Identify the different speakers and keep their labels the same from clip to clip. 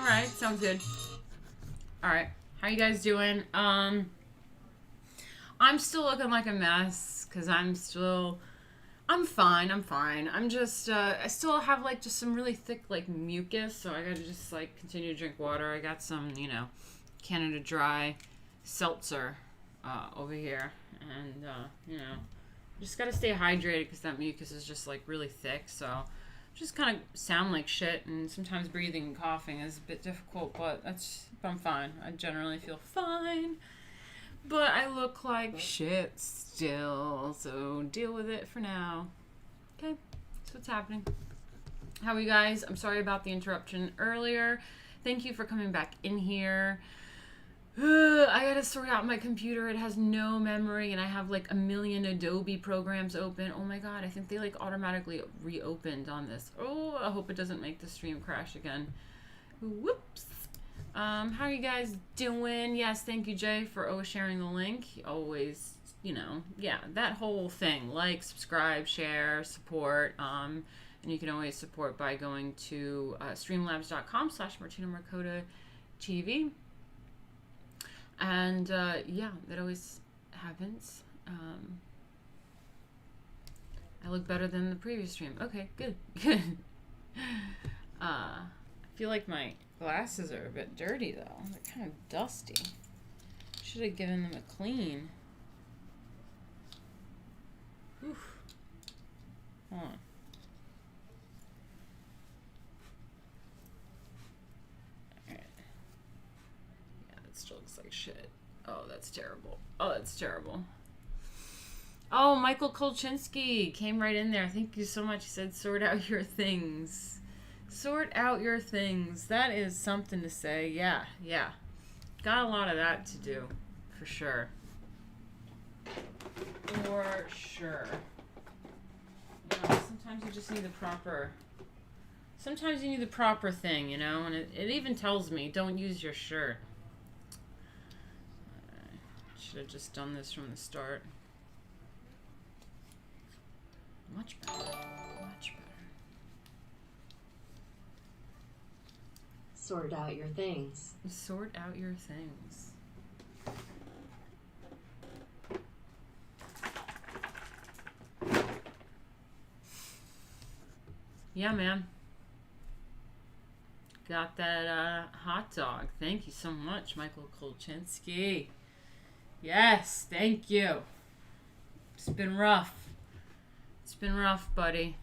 Speaker 1: Alright, sounds good. Alright, how you guys doing? I'm still looking like a mess, because I'm fine. I'm just, I still have, like, just some really thick, like, mucus, so I gotta just, like, continue to drink water. I got some, you know, Canada Dry seltzer, over here, and, you know, just gotta stay hydrated, because that mucus is just, like, really thick, so just kind of sound like shit, and sometimes breathing and coughing is a bit difficult, but I'm fine. I generally feel fine, but I look like shit still, so deal with it for now. Okay, that's what's happening. How are you guys? I'm sorry about the interruption earlier. Thank you for coming back in here. I gotta sort out my computer. It has no memory, and I have like a million Adobe programs open. Oh my god, I think they like automatically reopened on this. Oh, I hope it doesn't make the stream crash again. Whoops. How are you guys doing? Yes, thank you, Jay, for always sharing the link. Always, you know, yeah, that whole thing. Like, subscribe, share, support. And you can always support by going to streamlabs.com/Martina Markota TV. And, yeah, that always happens. I look better than the previous stream. Okay, good, good. I feel like my glasses are a bit dirty, though. They're kind of dusty. Should have given them a clean. Oof. Hold on. Still looks like shit. Oh, that's terrible. Oh, that's terrible. Oh, Michael Kolchinsky came right in there. Thank you so much. He said, sort out your things. Sort out your things. That is something to say. Yeah, yeah. Got a lot of that to do. For sure. For sure. You know, sometimes you just need the proper... Sometimes you need the proper thing, you know? And it even tells me, don't use your shirt. Should have just done this from the start. Much better. Much better.
Speaker 2: Sort out your things.
Speaker 1: Sort out your things. Yeah, man. Got that hot dog. Thank you so much, Michael Kolchinsky. Yes, thank you. It's been rough. It's been rough, buddy.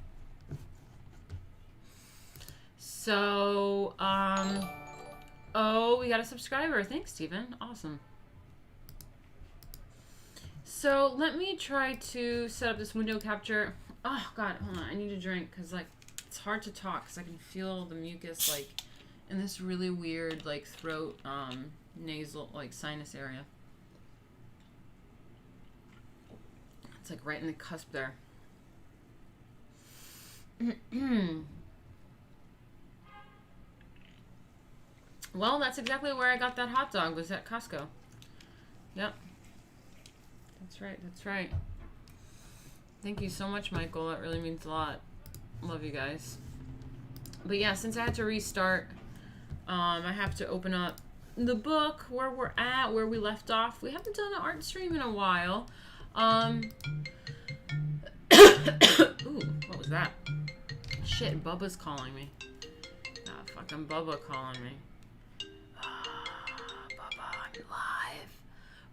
Speaker 1: So, oh, we got a subscriber. Thanks, Steven. Awesome. So, let me try to set up this window capture. Oh, God, hold on. I need a drink because, like, it's hard to talk because I can feel the mucus, like, in this really weird, like, throat, nasal, like, sinus area. It's, like, right in the cusp there. Well, that's exactly where I got that hot dog, was at Costco. Yep. That's right, that's right. Thank you so much, Michael. That really means a lot. Love you guys. But yeah, since I had to restart, I have to open up the book where we're at, where we left off. We haven't done an art stream in a while. Ooh, what was that? Shit, Bubba's calling me. Ah, fucking Bubba calling me. Bubba, I'm live.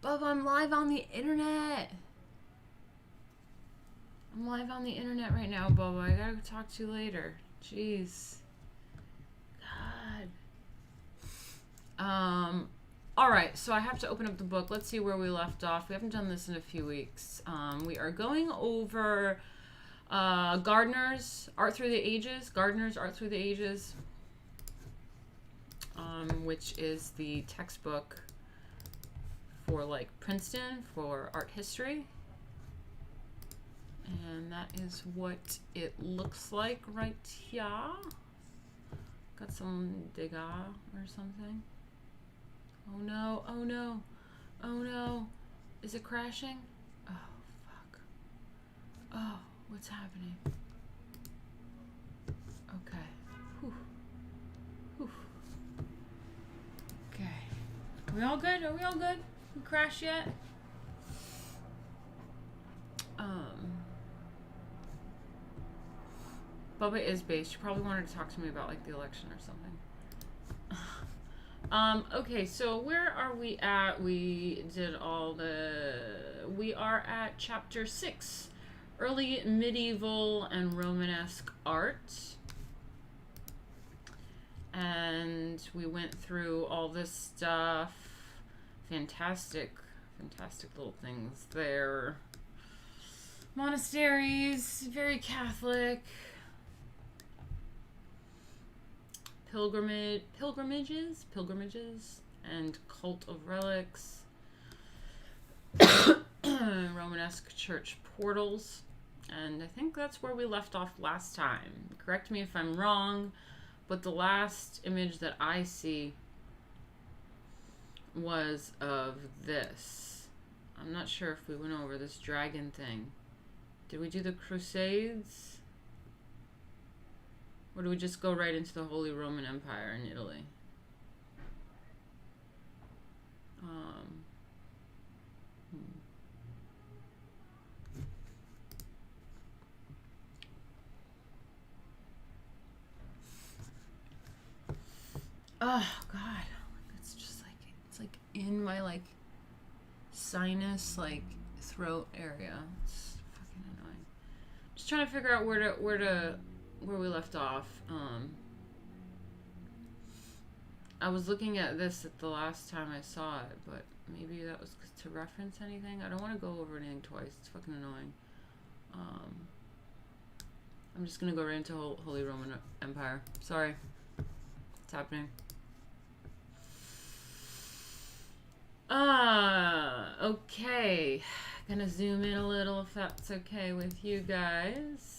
Speaker 1: Bubba, I'm live on the internet. I'm live on the internet right now, Bubba. I gotta talk to you later. Jeez. God. Alright, so I have to open up the book. Let's see where we left off. We haven't done this in a few weeks. We are going over Gardner's Art Through the Ages. Gardner's Art Through the Ages. Which is the textbook for, like, Princeton for art history. And that is what it looks like right here. Got some Degas or something. Oh no, oh no, oh no. Is it crashing? Oh, fuck. Oh, what's happening? Okay. Whew. Whew. Okay. Are we all good? Are we all good? We crashed yet? Bubba is based. She probably wanted to talk to me about, like, the election or something. Okay, so where are we at? We did all the... We are at chapter 6. Early medieval and Romanesque art. And we went through all this stuff. Fantastic little things there. Monasteries, very Catholic. Pilgrimages, and cult of relics. Romanesque church portals. And I think that's where we left off last time. Correct me if I'm wrong, but the last image that I see was of this. I'm not sure if we went over this dragon thing. Did we do the Crusades? Or do we just go right into the Holy Roman Empire in Italy? Oh, God. It's just like, it's like in my, like, sinus, like, throat area. It's fucking annoying. Just trying to figure out where we left off. I was looking at this at the last time I saw it, but maybe that was to reference anything. I don't want to go over anything twice. It's fucking annoying. I'm just gonna go right into Holy Roman Empire. Sorry. It's happening. Okay. Gonna zoom in a little if that's okay with you guys.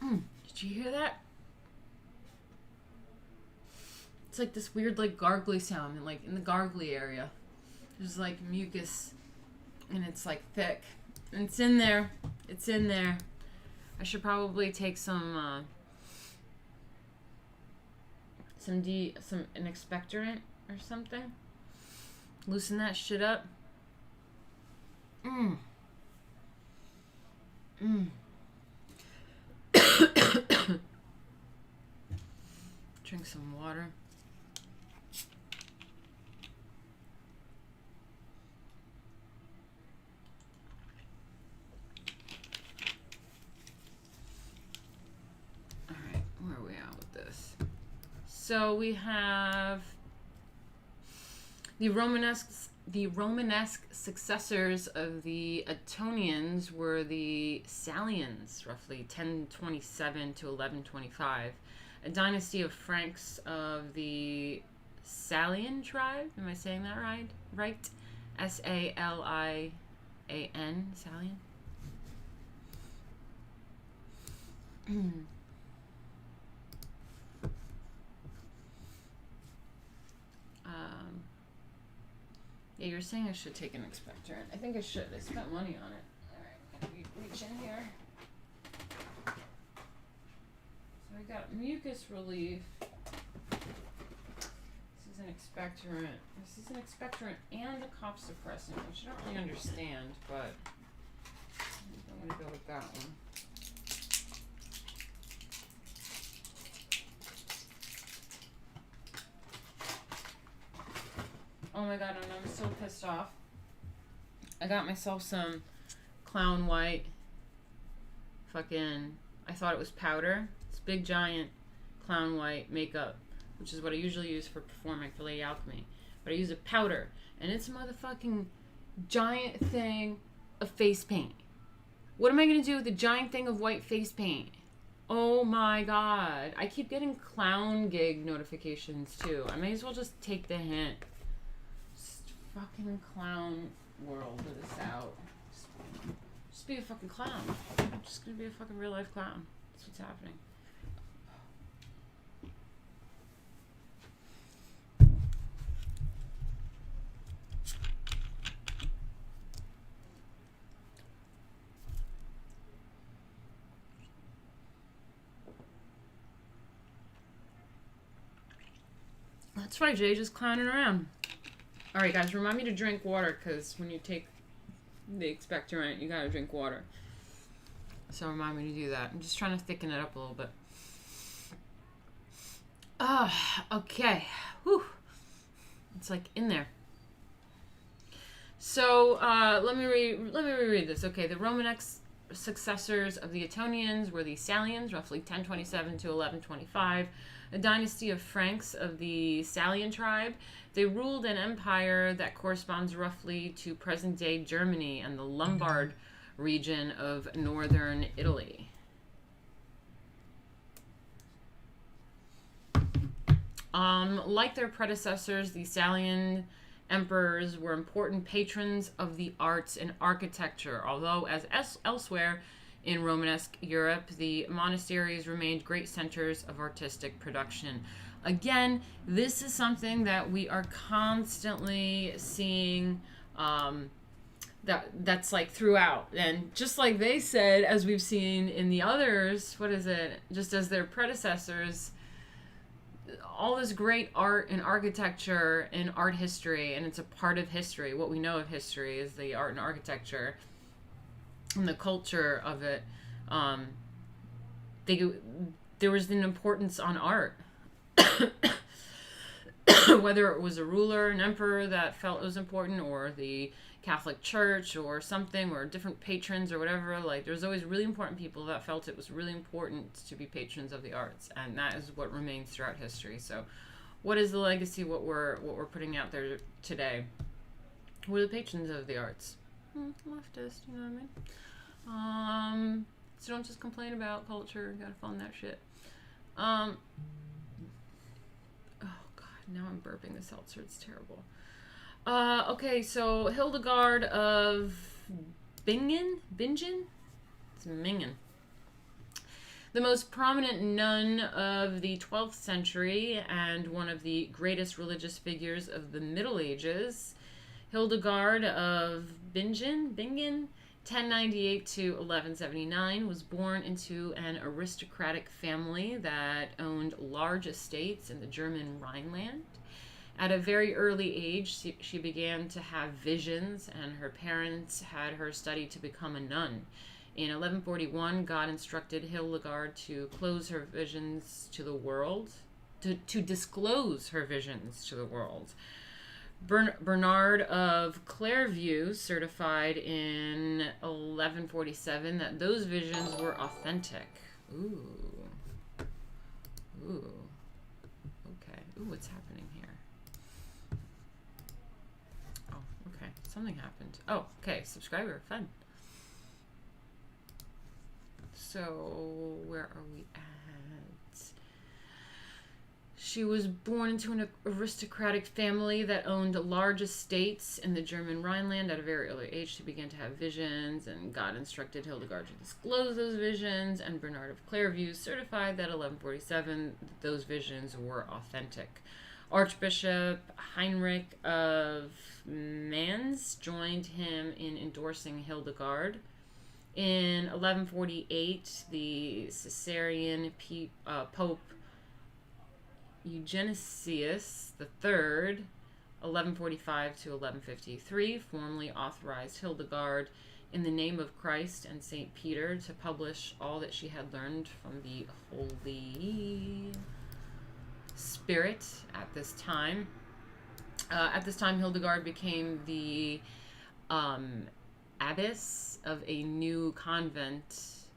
Speaker 1: Did you hear that? It's like this weird, like, gargly sound, and, like, in the gargly area, there's, like, mucus, and it's, like, thick, and it's in there. It's in there. I should probably take some an expectorant or something. Loosen that shit up. Mm. Drink some water. All right, where are we at with this? So we have the Romanesque successors of the Etonians were the Salians, roughly 1027 to 1125, a dynasty of Franks of the Salian tribe. Am I saying that right? Right? Salian, Salian. Yeah, you're saying I should take an expectorant. I think I should. I spent money on it. Alright, reach in here. So I got mucus relief. This is an expectorant. This is an expectorant and a cough suppressant, which I don't really understand, but I'm going to go with that one. Oh my god, and I'm so pissed off. I got myself some Clown White fucking, I thought it was powder. It's big giant Clown White makeup, which is what I usually use for performing for Lady Alchemy. But I use a powder, and it's a motherfucking giant thing of face paint. What am I going to do with a giant thing of white face paint? Oh my god. I keep getting clown gig notifications too. I may as well just take the hint. Fucking clown world with this out. Just be a fucking clown. I'm just gonna be a fucking real life clown. That's what's happening. That's right, Jay, just clowning around. Alright guys, remind me to drink water, because when you take the expectorant, you gotta drink water. So remind me to do that. I'm just trying to thicken it up a little bit. Okay. Whew. It's like in there. So let me reread this. Okay, the Romanesque successors of the Etonians were the Salians, roughly 1027 to 1125, a dynasty of Franks of the Salian tribe. They ruled an empire that corresponds roughly to present-day Germany and the Lombard region of northern Italy. Like their predecessors, the Salian emperors were important patrons of the arts and architecture, although as elsewhere in Romanesque Europe, the monasteries remained great centers of artistic production. Again, this is something that we are constantly seeing that's like throughout. And just like they said, as we've seen in the others, just as their predecessors, all this great art and architecture and art history, and it's a part of history. What we know of history is the art and architecture and the culture of it. There was an importance on art. Whether it was a ruler, an emperor that felt it was important, or the Catholic Church or something, or different patrons or whatever, like there's always really important people that felt it was really important to be patrons of the arts, and that is what remains throughout history. So what is the legacy, what we're putting out there today? We're the patrons of the arts. Leftist, you know what I mean? So don't just complain about culture, you gotta fund that shit. Oh god, now I'm burping the seltzer, it's terrible. Okay, so Hildegard of Bingen? It's Bingen. The most prominent nun of the 12th century and one of the greatest religious figures of the Middle Ages. Hildegard of Bingen, 1098 to 1179, was born into an aristocratic family that owned large estates in the German Rhineland. At a very early age, she began to have visions, and her parents had her study to become a nun. In 1141, God instructed Hildegard to close her visions to the world, to disclose her visions to the world. Bernard of Clairvaux certified in 1147 that those visions were authentic. Ooh. Ooh. Okay. Ooh, what's happening here? Oh, okay. Something happened. Oh, okay. Subscriber. Fun. So, where are we at? She was born into an aristocratic family that owned large estates in the German Rhineland. At a very early age, she began to have visions, and God instructed Hildegard to disclose those visions, and Bernard of Clairvaux certified that 1147 those visions were authentic. Archbishop Heinrich of Mainz joined him in endorsing Hildegard. In 1148, the Caesarean Pope Eugenicius III, 1145 to 1153, formally authorized Hildegard in the name of Christ and St. Peter to publish all that she had learned from the Holy Spirit at this time. Hildegard became the abbess of a new convent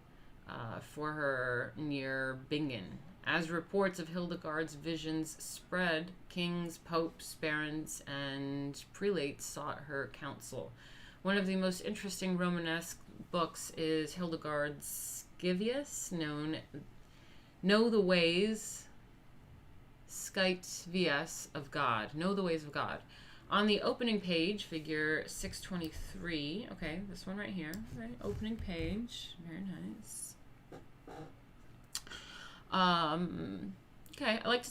Speaker 1: for her near Bingen. As reports of Hildegard's visions spread, kings, popes, barons, and prelates sought her counsel. One of the most interesting Romanesque books is Hildegard's Scivias, Know the Ways, Scivias of God. Know the Ways of God. On the opening page, figure 623, okay, this one right here, right, opening page, very nice. Okay, I like to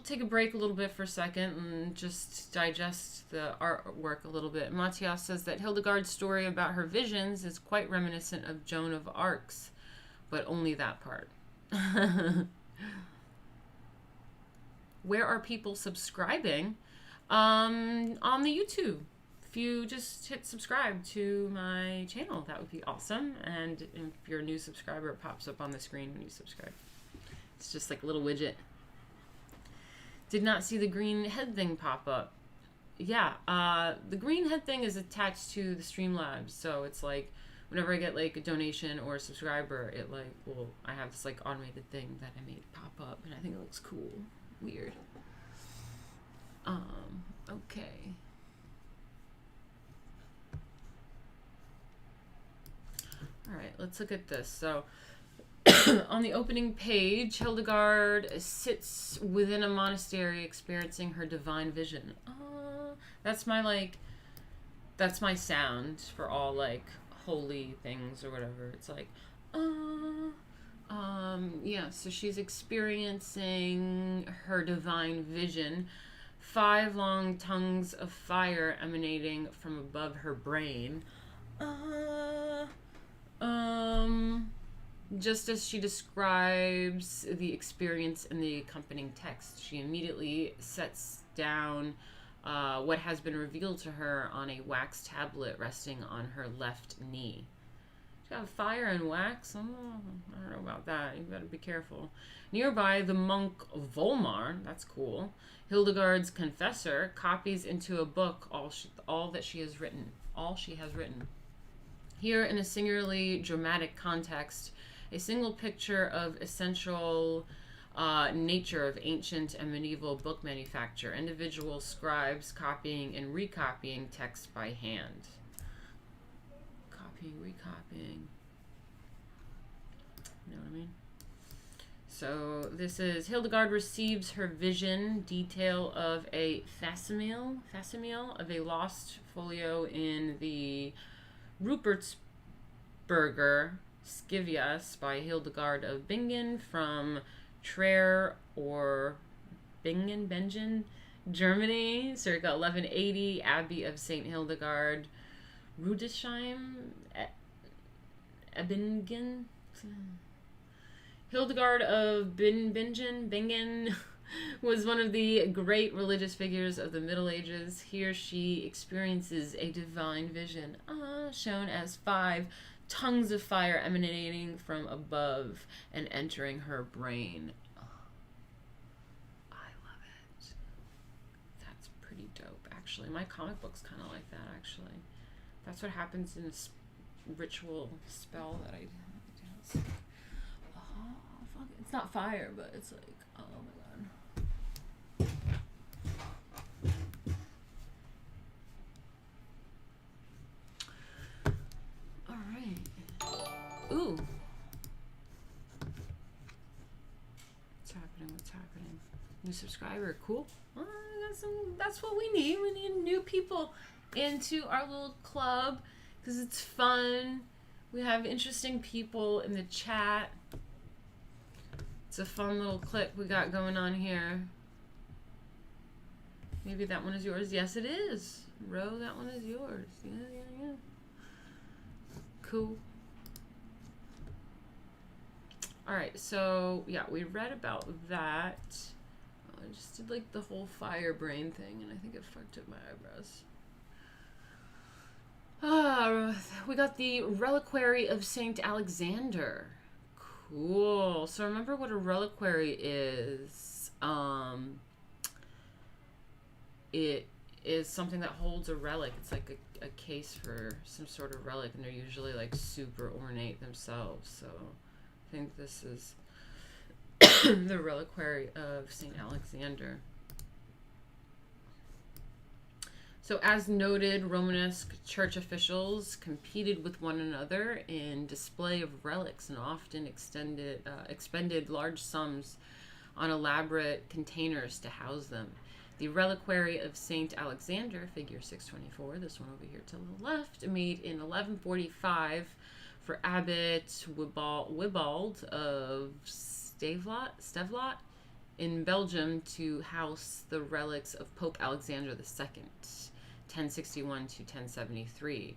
Speaker 1: take a break a little bit for a second and just digest the artwork a little bit. Matthias says that Hildegard's story about her visions is quite reminiscent of Joan of Arc's, but only that part. Where are people subscribing? On the YouTube. If you just hit subscribe to my channel, that would be awesome. And if you're a new subscriber, it pops up on the screen when you subscribe. It's just like a little widget. Did not see the green head thing pop up. Yeah, the green head thing is attached to the Streamlabs, so it's like whenever I get like a donation or a subscriber, it like, well, I have this like automated thing that I made pop up, and I think it looks cool. Weird. Okay. All right, let's look at this. So on the opening page, Hildegard sits within a monastery experiencing her divine vision. That's my sound for all like holy things or whatever. It's like, yeah, so she's experiencing her divine vision. 5 long tongues of fire emanating from above her brain. Just as she describes the experience in the accompanying text, she immediately sets down what has been revealed to her on a wax tablet resting on her left knee. She's got fire and wax? Oh, I don't know about that. You better be careful. Nearby, the monk Volmar, that's cool, Hildegard's confessor, copies into a book all that she has written. All she has written. Here, in a singularly dramatic context, a single picture of essential nature of ancient and medieval book manufacture, individual scribes copying and recopying text by hand. Copying, recopying. You know what I mean? So this is Hildegard receives her vision, detail of a facsimile of a lost folio in the Rupertsberger Scivias by Hildegard of Bingen from Trier or Bingen, Germany, circa 1180, Abbey of St. Hildegard, Rudesheim, Ebingen. Hildegard of Bingen was one of the great religious figures of the Middle Ages. Here she experiences a divine vision, shown as 5 tongues of fire emanating from above and entering her brain. Oh, I love it. That's pretty dope, actually. My comic book's kind of like that, actually. That's what happens in a ritual spell that I do. It's like, oh, fuck. It's not fire, but it's like, oh my god. All right. Ooh. What's happening? New subscriber. Cool. Oh, that's what we need. We need new people into our little club because it's fun. We have interesting people in the chat. It's a fun little clip we got going on here. Maybe that one is yours. Yes, it is. Ro, that one is yours. Yeah. Cool. All right, so yeah, we read about that. I just did like the whole fire brain thing, and I think it fucked up my eyebrows. We got the Reliquary of Saint Alexander. Cool. So remember what a reliquary is. It is something that holds a relic. It's like a case for some sort of relic, and they're usually like super ornate themselves. So I think this is the Reliquary of Saint Alexander. So as noted, Romanesque church officials competed with one another in display of relics and often expended large sums on elaborate containers to house them. The Reliquary of Saint Alexander, figure 624, this one over here to the left, made in 1145 for Abbot Wibald of Stevlot in Belgium to house the relics of Pope Alexander II. 1061 to 1073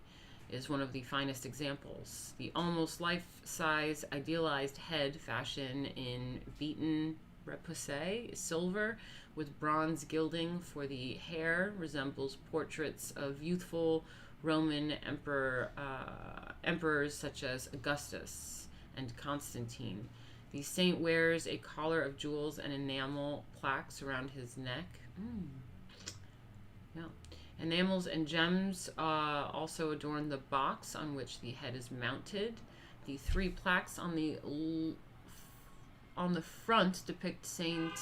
Speaker 1: is one of the finest examples. The almost life-size idealized head fashioned in beaten repoussé silver with bronze gilding for the hair resembles portraits of youthful Roman emperors such as Augustus and Constantine. The saint wears a collar of jewels and enamel plaques around his neck. Yeah. Enamels and gems also adorn the box on which the head is mounted. The three plaques on the front depict Saint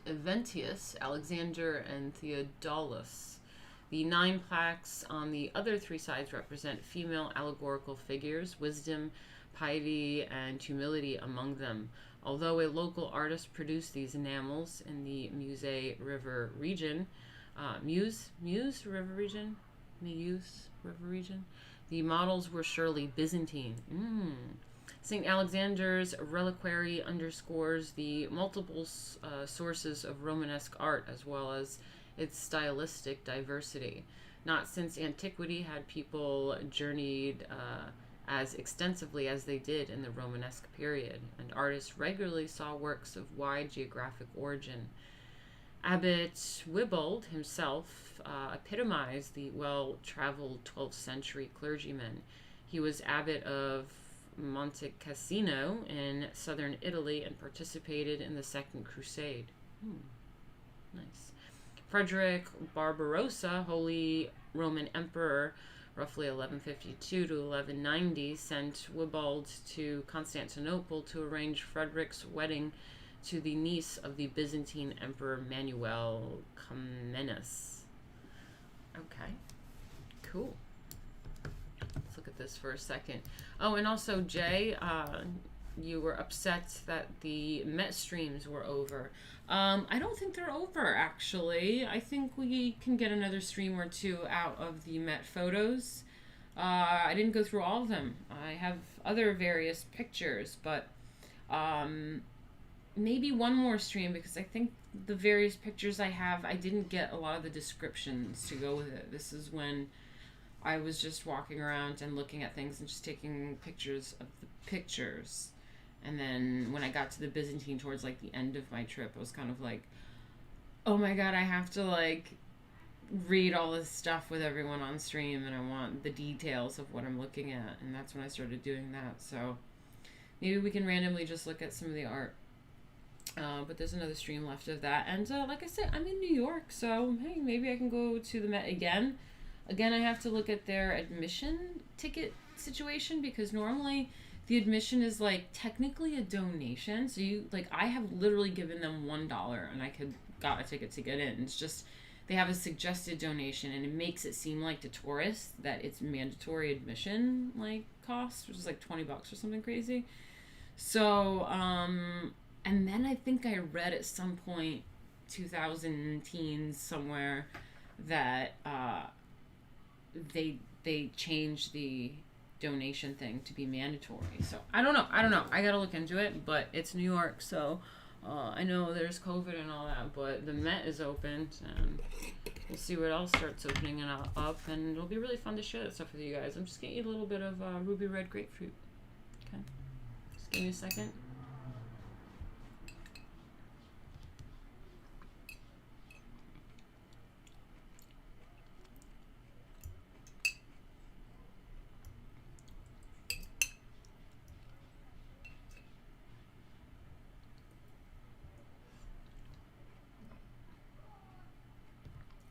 Speaker 1: Eventius, Alexander, and Theodolus. The 9 plaques on the other 3 sides represent female allegorical figures, wisdom, piety, and humility among them. Although a local artist produced these enamels in the Meuse River region, the models were surely Byzantine. St. Alexander's Reliquary underscores the multiple sources of Romanesque art as well as its stylistic diversity. Not since antiquity had people journeyed as extensively as they did in the Romanesque period, and artists regularly saw works of wide geographic origin. Abbot Wibald himself epitomized the well-traveled 12th century clergyman. He was abbot of Monte Cassino in southern Italy and participated in the Second Crusade. Nice. Frederick Barbarossa, Holy Roman Emperor, roughly 1152 to 1190, sent Wibald to Constantinople to arrange Frederick's wedding to the niece of the Byzantine Emperor Manuel Comnenus. Okay, cool. Let's look at this for a second. Oh, and also, Jay, you were upset that the Met streams were over. I don't think they're over, actually. I think we can get another stream or 2 out of the Met photos. I didn't go through all of them. I have other various pictures, but maybe one more stream, because I think the various pictures I have, I didn't get a lot of the descriptions to go with it. This is when I was just walking around and looking at things and just taking pictures of the pictures. And then when I got to the Byzantine towards like the end of my trip, I was kind of like, oh my god, I have to like read all this stuff with everyone on stream, and I want the details of what I'm looking at, and that's when I started doing that. So maybe we can randomly just look at some of the art. But there's another stream left of that, and like I said, I'm in New York, so hey, maybe I can go to the Met again. Again, I have to look at their admission ticket situation, because normally the admission is like technically a donation. So you like, I have literally given them $1 and I got a ticket to get in. It's just they have a suggested donation, and it makes it seem like to tourists that it's mandatory admission like cost, which is like $20 or something crazy. So and then I think I read at some point 2000 teens somewhere that they changed the donation thing to be mandatory. So I don't know. I gotta look into it, but it's New York, so I know there's COVID and all that, but the Met is open, and we'll see what else starts opening it up, and it'll be really fun to share that stuff with you guys. I'm just gonna eat a little bit of ruby red grapefruit. Okay, just give me a second.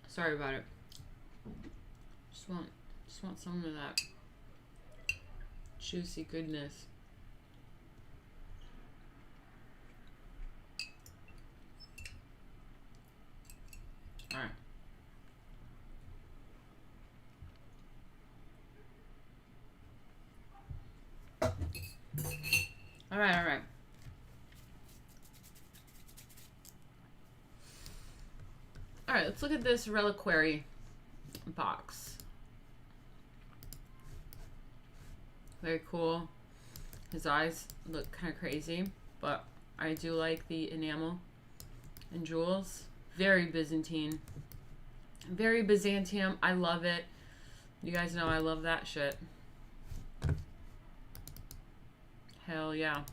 Speaker 1: Sorry about it. Just want some of that juicy goodness. All right. All right. All right, let's look at this reliquary box. Very cool. His eyes look kind of crazy, but I do like the enamel and jewels. Very Byzantine. Very Byzantium. I love it. You guys know I love that shit. Hell yeah.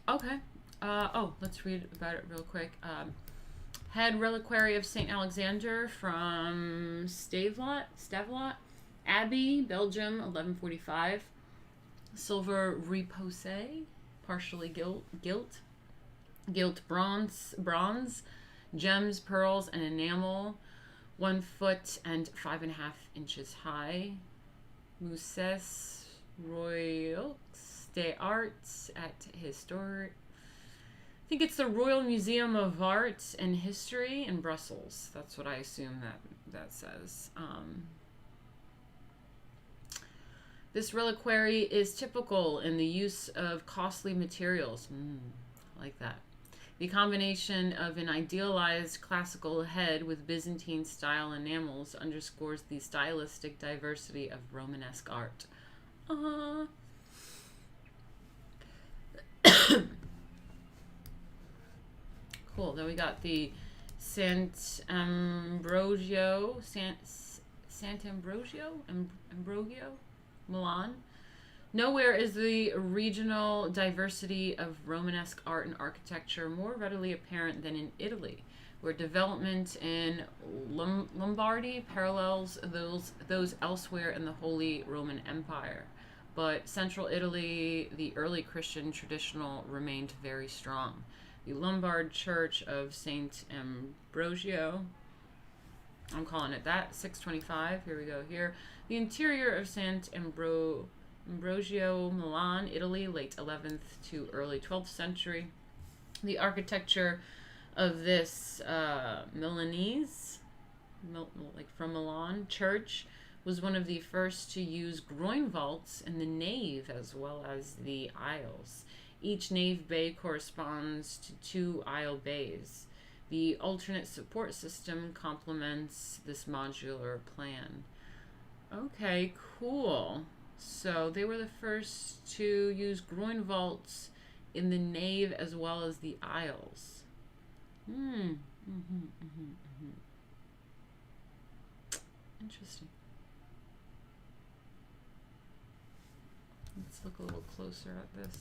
Speaker 1: Okay. Let's read about it real quick. Head Reliquary of St. Alexander from Stavelot Abbey, Belgium, 1145. Silver repoussé, partially gilt bronze, gems, pearls, and enamel, 1 foot and 5.5 inches high. Musées Royaux d'Art at Historic. I think it's the Royal Museum of Art and History in Brussels. That's what I assume that says. This reliquary is typical in the use of costly materials. I like that. The combination of an idealized classical head with Byzantine style enamels underscores the stylistic diversity of Romanesque art. Cool. Then we got the Ambrosio, Milan. Nowhere is the regional diversity of Romanesque art and architecture more readily apparent than in Italy, where development in Lombardy parallels those elsewhere in the Holy Roman Empire. But central Italy, the early Christian traditional remained very strong. The Lombard Church of St. Ambrosio, I'm calling it that, 625, here we go here. The interior of St. Ambrosio, Milan, Italy, late 11th to early 12th century. The architecture of this Milanese, like from Milan, church was one of the first to use groin vaults in the nave as well as the aisles. Each nave bay corresponds to 2 aisle bays. The alternate support system complements this modular plan. Okay, cool. So they were the first to use groin vaults in the nave as well as the aisles. Interesting. Let's look a little closer at this.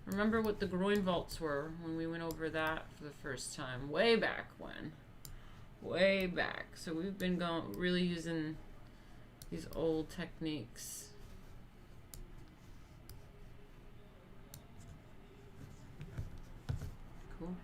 Speaker 1: Remember what the groin vaults were when we went over that for the first time, way back when. Way back. So we've been really using these old techniques. Cool.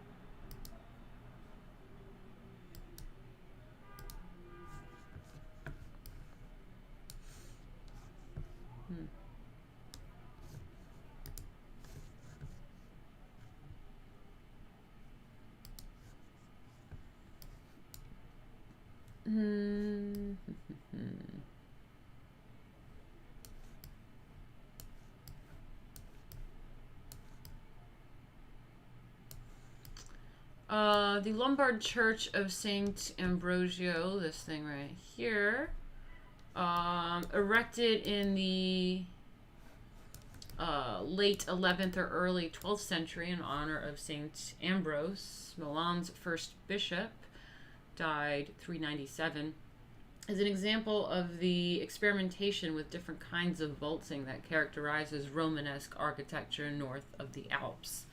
Speaker 1: The Lombard Church of Saint Ambrosio, this thing right here, erected in the late 11th or early 12th century in honor of Saint Ambrose, Milan's first bishop, died 397, is an example of the experimentation with different kinds of vaulting that characterizes Romanesque architecture north of the Alps.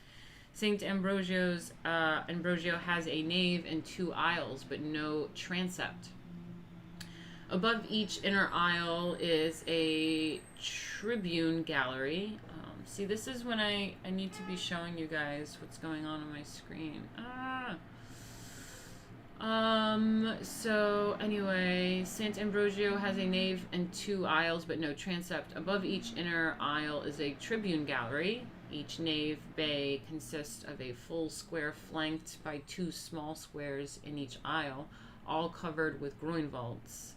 Speaker 1: St. Ambrosio has a nave and 2 aisles, but no transept. Above each inner aisle is a tribune gallery. See, this is when I need to be showing you guys what's going on my screen. So anyway, St. Ambrosio has a nave and 2 aisles, but no transept. Above each inner aisle is a tribune gallery. Each nave bay consists of a full square flanked by 2 small squares in each aisle, all covered with groin vaults.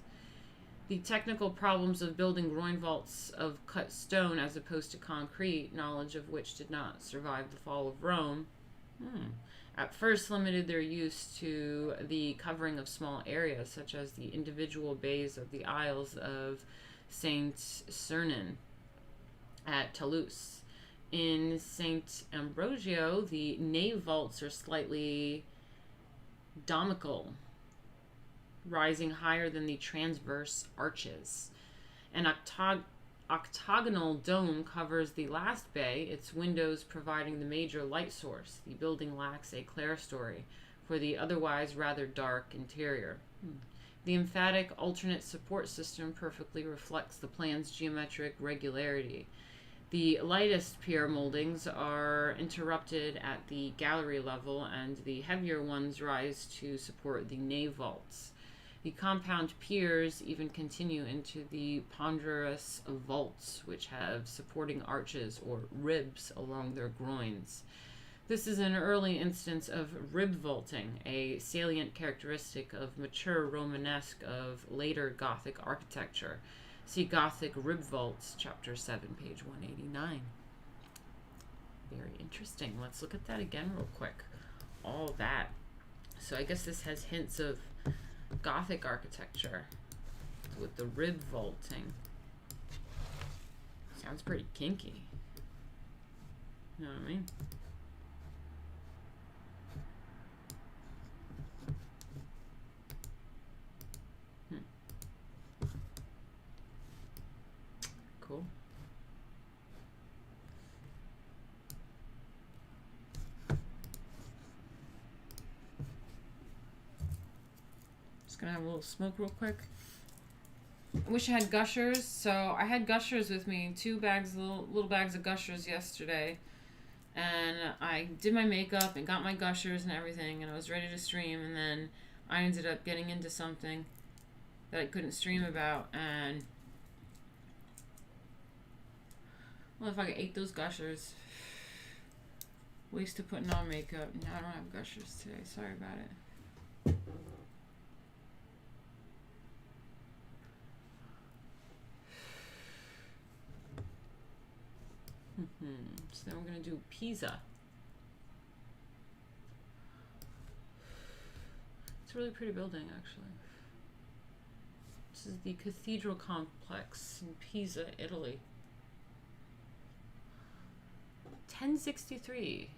Speaker 1: The technical problems of building groin vaults of cut stone as opposed to concrete, knowledge of which did not survive the fall of Rome, at first limited their use to the covering of small areas, such as the individual bays of the aisles of Saint Cernin at Toulouse. In St. Ambrosio, the nave vaults are slightly domical, rising higher than the transverse arches. An octagonal dome covers the last bay, its windows providing the major light source. The building lacks a clerestory for the otherwise rather dark interior. The emphatic alternate support system perfectly reflects the plan's geometric regularity. The lightest pier moldings are interrupted at the gallery level, and the heavier ones rise to support the nave vaults. The compound piers even continue into the ponderous vaults, which have supporting arches or ribs along their groins. This is an early instance of rib vaulting, a salient characteristic of mature Romanesque of later Gothic architecture. See Gothic Rib Vaults, Chapter 7, page 189. Very interesting. Let's look at that again real quick. All that. So I guess this has hints of Gothic architecture with the rib vaulting. Sounds pretty kinky. You know what I mean? Cool. Just gonna have a little smoke real quick. I wish I had gushers. So I had gushers with me, 2 bags, little bags of gushers yesterday, and I did my makeup and got my gushers and everything, and I was ready to stream, and then I ended up getting into something that I couldn't stream about, and well, if I ate those gushers. Waste of putting on makeup. Now I don't have gushers today. Sorry about it. So then we're going to do Pisa. It's a really pretty building, actually. This is the Cathedral Complex in Pisa, Italy. 1063.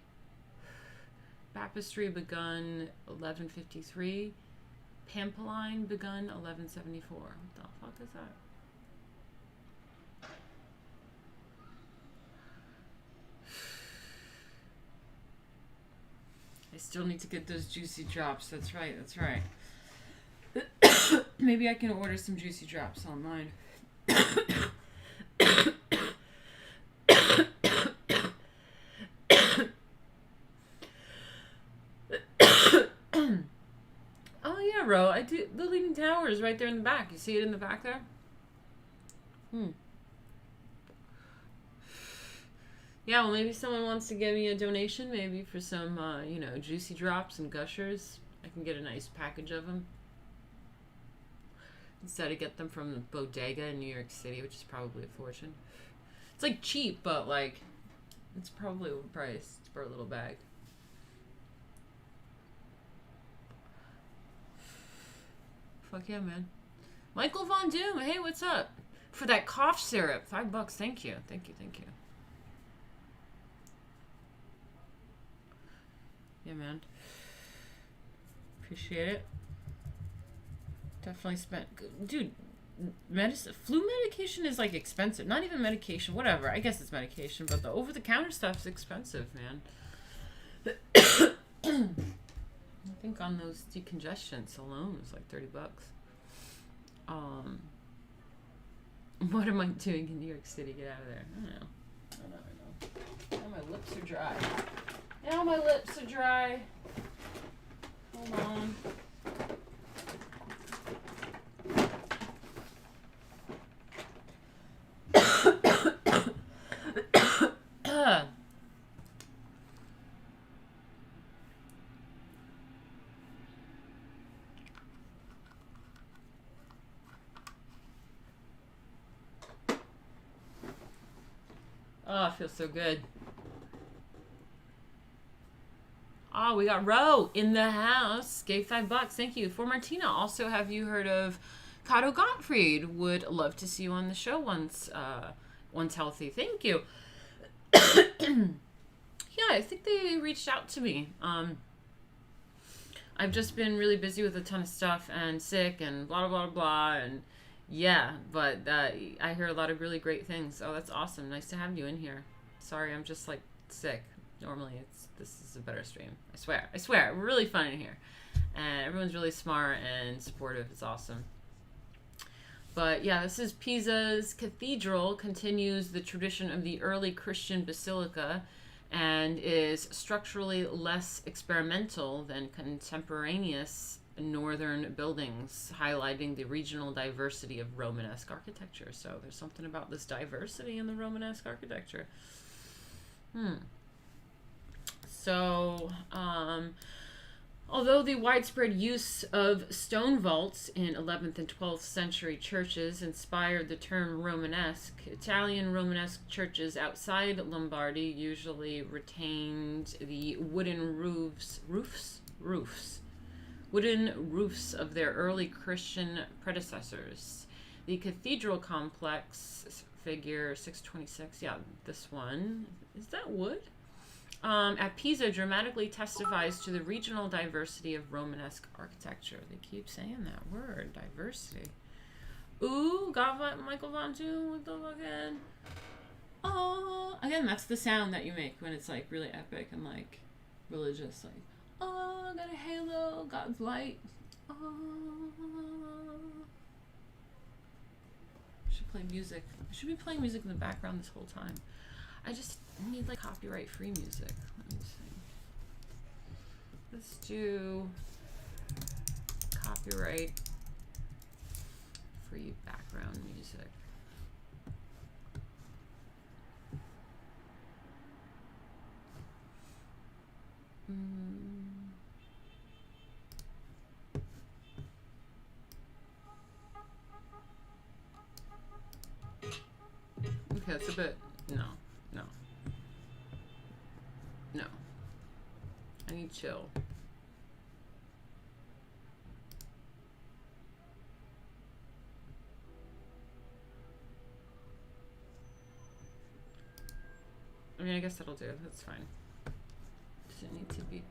Speaker 1: Baptistry begun 1153. Pampeline begun 1174. What the fuck is that? I still need to get those juicy drops. That's right. That's right. Maybe I can order some juicy drops online. Oh yeah, Ro. I do. The Leaning Tower is right there in the back. You see it in the back there? Yeah, well, maybe someone wants to give me a donation, maybe for some, you know, juicy drops and gushers. I can get a nice package of them. Instead of get them from the bodega in New York City, which is probably a fortune. It's like cheap, but like, it's probably overpriced for a little bag. Fuck yeah, man. Michael Von Doom, hey, what's up? For that cough syrup, $5. Thank you, thank you, thank you. Yeah, man. Appreciate it. Definitely spent, dude. Flu medication is like expensive. Not even medication, whatever. I guess it's medication, but the over-the-counter stuff's expensive, man. I think on those decongestants alone is like $30. What am I doing in New York City? Get out of there. I don't know. Now my lips are dry. Now my lips are dry. Hold on. Oh, it feels so good. Oh, we got Ro in the house. Gave $5. Thank you. For Martina, also, have you heard of Cato Gottfried? Would love to see you on the show once healthy. Thank you. Yeah, I think they reached out to me. I've just been really busy with a ton of stuff and sick and blah, blah, blah, blah. And yeah, but I hear a lot of really great things. Oh, that's awesome. Nice to have you in here. Sorry, I'm just like sick. Normally this is a better stream. I swear. Really fun in here. And everyone's really smart and supportive. It's awesome. But yeah, this is Pisa's cathedral, continues the tradition of the early Christian basilica and is structurally less experimental than contemporaneous northern buildings, highlighting the regional diversity of Romanesque architecture. So there's something about this diversity in the Romanesque architecture. So, although the widespread use of stone vaults in 11th and 12th century churches inspired the term Romanesque, Italian Romanesque churches outside Lombardy usually retained the wooden wooden roofs of their early Christian predecessors. The cathedral complex, figure 626, yeah, this one, is that wood? At Pisa dramatically testifies to the regional diversity of Romanesque architecture. They keep saying that word, diversity. Ooh, got Michael Von Doom with the fucking... Oh, again, that's the sound that you make when it's like really epic and like religious, like, oh, got a halo, God's light. Oh. I should play music. I should be playing music in the background this whole time. I just need like copyright-free music. Let me see. Let's do copyright-free background music. Okay, it's a bit... No. I need chill. I mean, I guess that'll do. That's fine. Doesn't need to be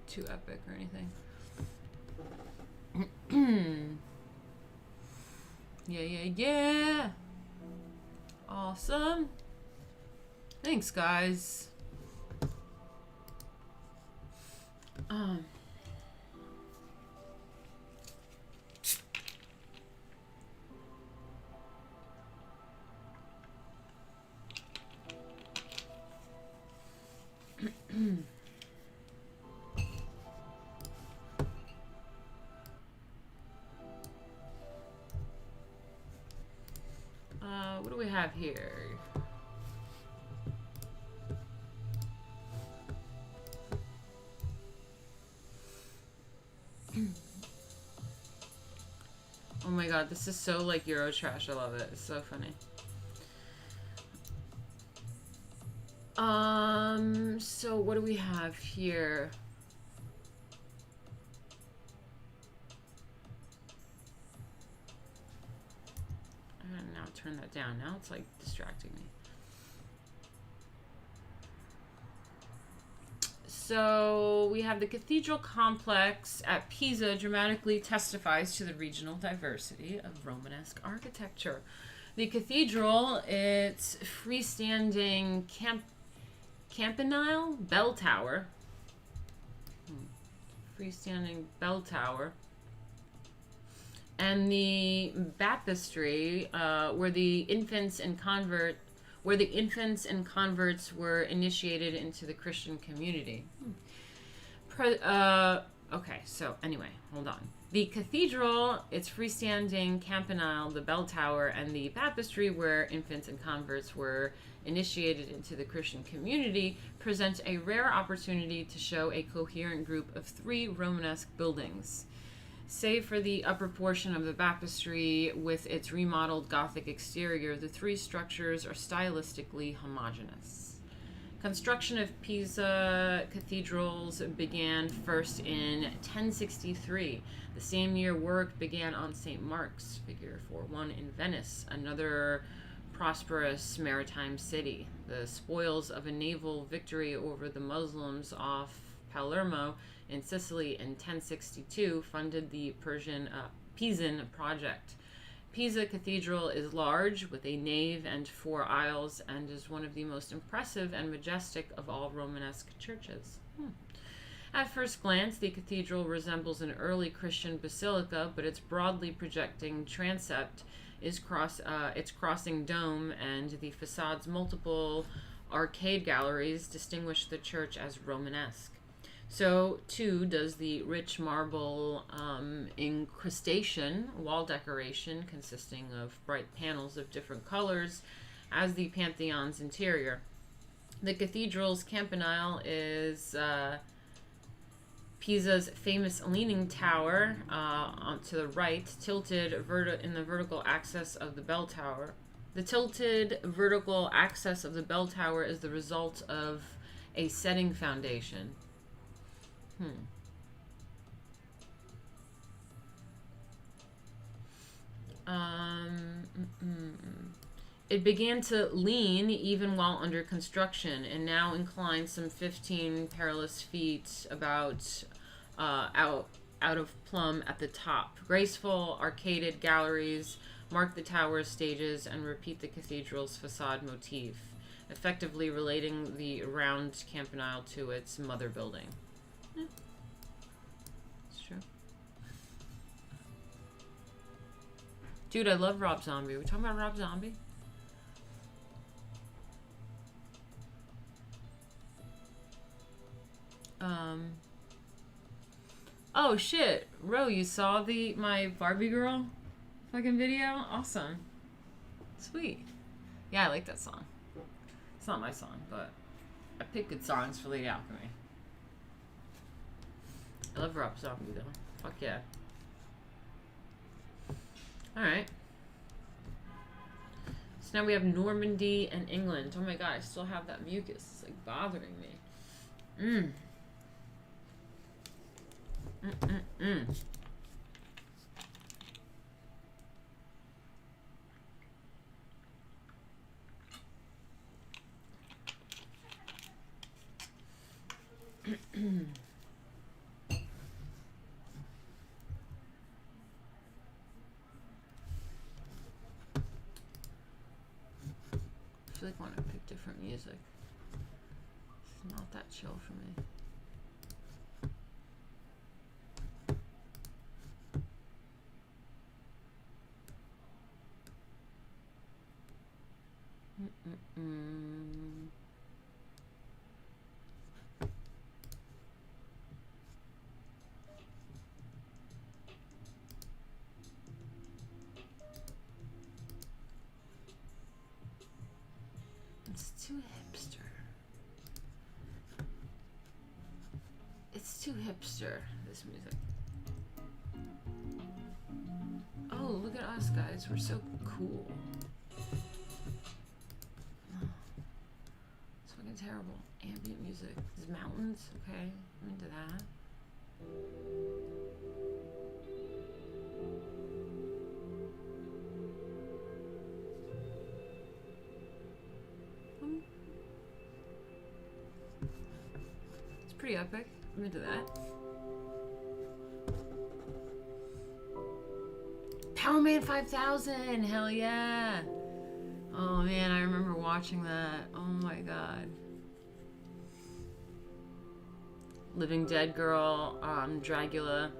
Speaker 1: too epic or anything. Yeah. Awesome. Thanks, guys. Um. What do we have here? Oh my god, this is so like Euro trash. I love it. It's so funny. So what do we have here? I'm gonna now turn that down. Now it's like distracting me. So we have the cathedral complex at Pisa dramatically testifies to the regional diversity of Romanesque architecture. The cathedral, its freestanding campanile bell tower, freestanding bell tower, and the baptistry, where the infants and converts were initiated into the Christian community. Okay, so anyway, hold on. The cathedral, its freestanding campanile, the bell tower, and the baptistry where infants and converts were initiated into the Christian community present a rare opportunity to show a coherent group of 3 Romanesque buildings. Save for the upper portion of the baptistry with its remodeled Gothic exterior, the 3 structures are stylistically homogeneous. Construction of Pisa cathedrals began first in 1063. The same year, work began on St. Mark's, figure 4-1, in Venice, another prosperous maritime city. The spoils of a naval victory over the Muslims off Palermo in Sicily in 1062 funded the Pisan project. Pisa Cathedral is large, with a nave and 4 aisles, and is one of the most impressive and majestic of all Romanesque churches. At first glance, the cathedral resembles an early Christian basilica, but its broadly projecting transept, its crossing dome, and the facade's multiple arcade galleries distinguish the church as Romanesque. So, too, does the rich marble incrustation, wall decoration consisting of bright panels of different colors, as the Pantheon's interior. The cathedral's campanile is Pisa's famous leaning tower to the right, tilted in the vertical axis of the bell tower. The tilted vertical axis of the bell tower is the result of a setting foundation. It began to lean even while under construction, and now inclines some 15 perilous feet about out of plumb at the top. Graceful arcaded galleries mark the tower's stages and repeat the cathedral's facade motif, effectively relating the round campanile to its mother building. Yeah. It's true. Dude, I love Rob Zombie. Are we talking about Rob Zombie? Oh shit, Ro, you saw my Barbie girl fucking video? Awesome. Sweet. Yeah, I like that song. It's not my song, but I pick good songs for Lady Alchemy. I love Rob Zombie though. Fuck yeah. Alright. So now we have Normandy and England. Oh my god, I still have that mucus. It's like bothering me. I feel like I want to pick different music. It's not that chill for me. Mm-mm. It's too hipster. It's too hipster, this music. Oh, look at us, guys. We're so cool. It's fucking terrible. Ambient music. There's mountains. Okay, I'm into that. It's pretty epic. I'm into that. Powerman 5000, hell yeah. Oh man, I remember watching that. Oh my god. Living Dead Girl, Dragula.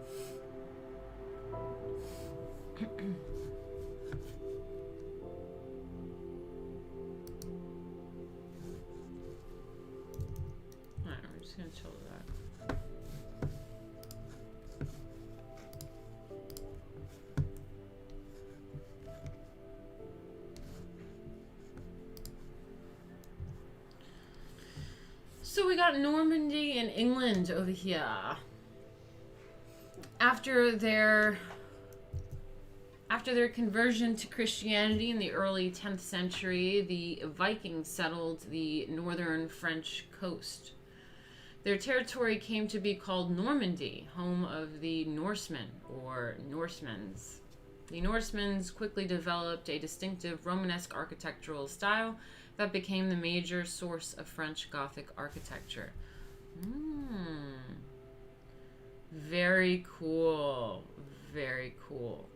Speaker 1: Alright, we're just gonna chill with that. So we got Normandy and England over here. After their conversion to Christianity in the early 10th century, the Vikings settled the northern French coast. Their territory came to be called Normandy, home of the Norsemen, or Norsemans. The Norsemans quickly developed a distinctive Romanesque architectural style that became the major source of French Gothic architecture. Very cool. Very cool.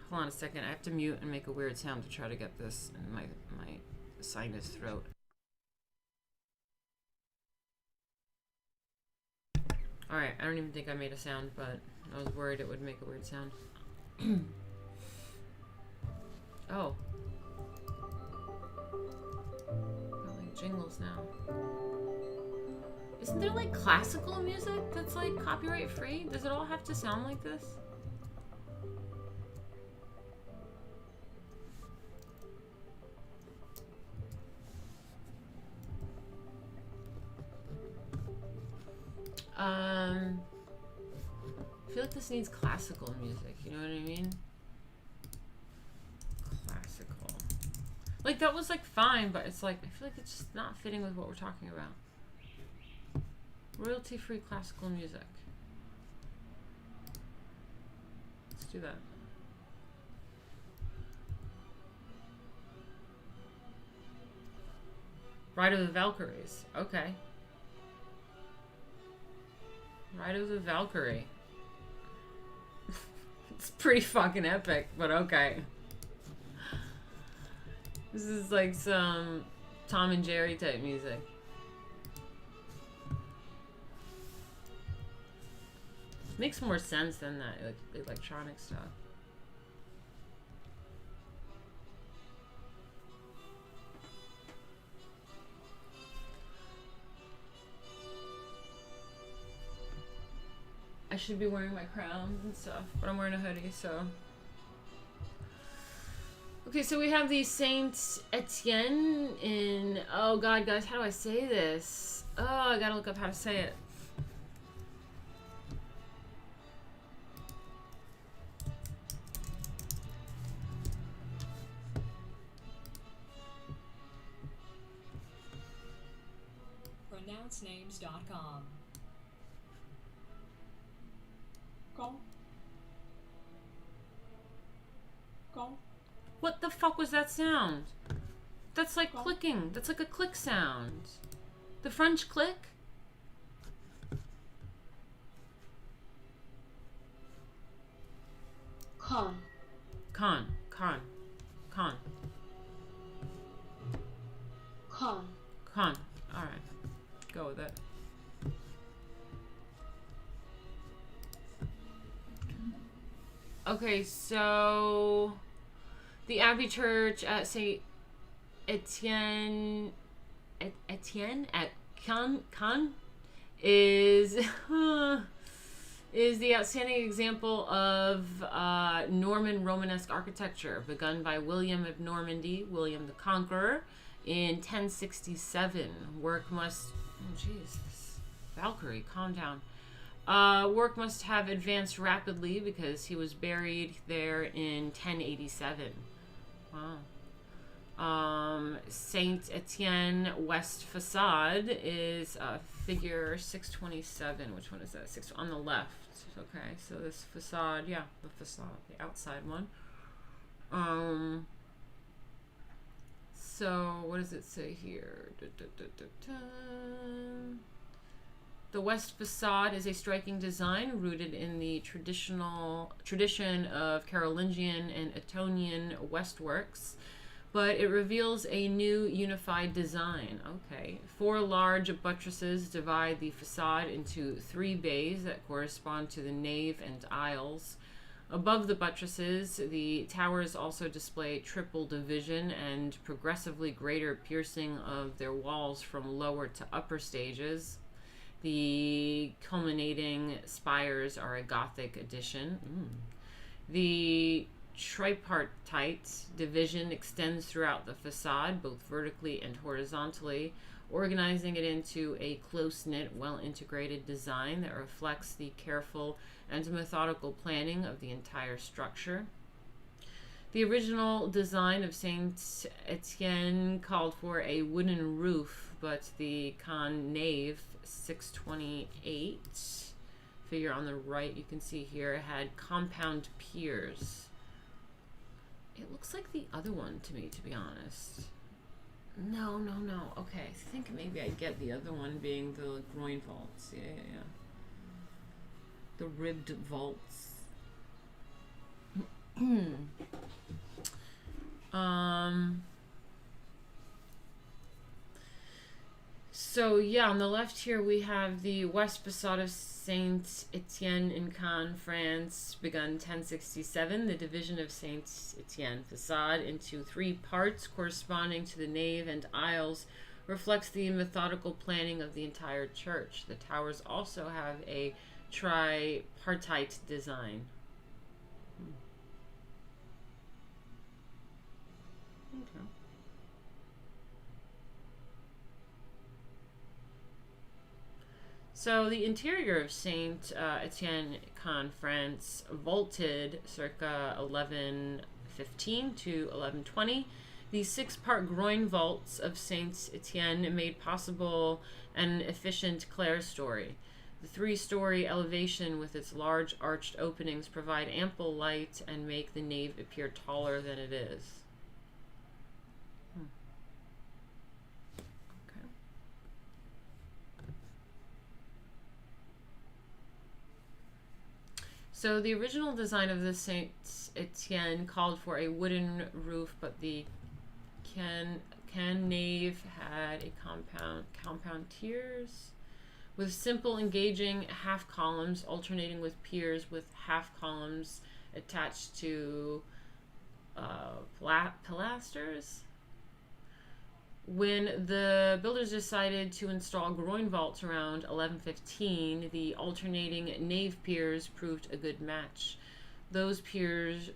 Speaker 1: Hold on a second. I have to mute and make a weird sound to try to get this in my sinus throat. Alright, I don't even think I made a sound, but I was worried it would make a weird sound. Oh. Got like jingles now. Isn't there like classical music that's like copyright free? Does it all have to sound like this? I feel like this needs classical music, you know what I mean? Classical. Like, that was, like, fine, but it's like, I feel like it's just not fitting with what we're talking about. Royalty-free classical music. Let's do that. Ride of the Valkyries. Okay. Ride of the Valkyrie. It's pretty fucking epic, but okay. This is like some Tom and Jerry type music. Makes more sense than that like electronic stuff. I should be wearing my crown and stuff, but I'm wearing a hoodie, so. Okay, so we have the Saint Etienne in, oh god, guys, how do I say this? Oh, I gotta look up how to say it.
Speaker 2: pronouncenames.com.
Speaker 1: What the fuck was that sound? That's like clicking. That's like a click sound. The French click? Con. Con. Alright. Go with it. Okay, so the Abbey Church at St. Etienne at Cannes is is the outstanding example of Norman Romanesque architecture begun by William of Normandy, William the Conqueror, in 1067. Work must... Oh, jeez. Valkyrie, calm down. Work must have advanced rapidly because he was buried there in 1087. Wow. Saint Etienne West Facade is figure 627. Which one is that? On the left. Okay, so this facade, yeah, the facade, the outside one. So what does it say here? The West Facade is a striking design rooted in the tradition of Carolingian and Ettonian Westworks, but it reveals a new unified design. Okay. 4 large buttresses divide the facade into 3 bays that correspond to the nave and aisles. Above the buttresses, the towers also display triple division and progressively greater piercing of their walls from lower to upper stages. The culminating spires are a Gothic addition. The tripartite division extends throughout the facade, both vertically and horizontally, organizing it into a close-knit, well-integrated design that reflects the careful and methodical planning of the entire structure. The original design of Saint Etienne called for a wooden roof, but the Cannes nave 628 figure on the right you can see here had compound piers. It looks like the other one to me, to be honest. No. Okay, I think maybe I get the other one being the groin vaults. Yeah. The ribbed vaults. So yeah, on the left here we have the west facade of Saint Etienne in Cannes, France, begun 1067. The division of Saint Etienne facade into 3 parts corresponding to the nave and aisles reflects the methodical planning of the entire church. The towers also have a tripartite design. Okay. So the interior of Saint Etienne Cannes, France, vaulted circa 1115 to 1120. The 6-part groin vaults of Saint Etienne made possible an efficient clerestory. The 3-story elevation with its large arched openings provide ample light and make the nave appear taller than it is. Okay. So the original design of the Saint Etienne called for a wooden roof, but the Cannes nave had a compound tiers with simple engaging half columns alternating with piers with half columns attached to pilasters. When the builders decided to install groin vaults around 1115, the alternating nave piers proved a good match. Those piers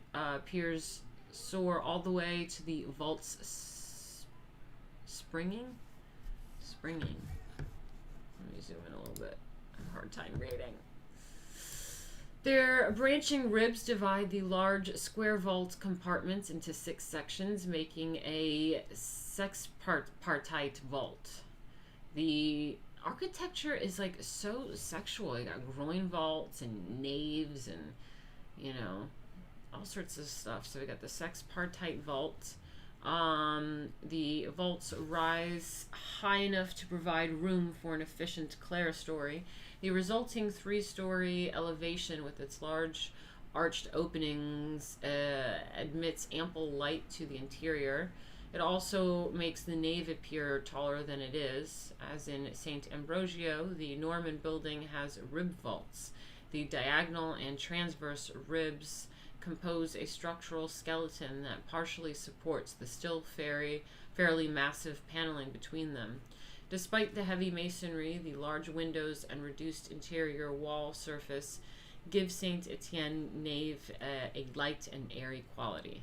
Speaker 1: soar all the way to the vault's springing. Let me zoom in a little bit. I have a hard time reading. Their branching ribs divide the large square vault compartments into 6 sections, making a sexpartite vault. The architecture is like so sexual. You got groin vaults and naves and, you know, all sorts of stuff. So we got the sexpartite vault. The vaults rise high enough to provide room for an efficient clerestory. The resulting 3-story elevation with its large arched openings admits ample light to the interior. It also makes the nave appear taller than it is. As in St. Ambrosio, the Norman building has rib vaults. The diagonal and transverse ribs compose a structural skeleton that partially supports the still fairly massive paneling between them. Despite the heavy masonry, the large windows and reduced interior wall surface give Saint Etienne nave a light and airy quality.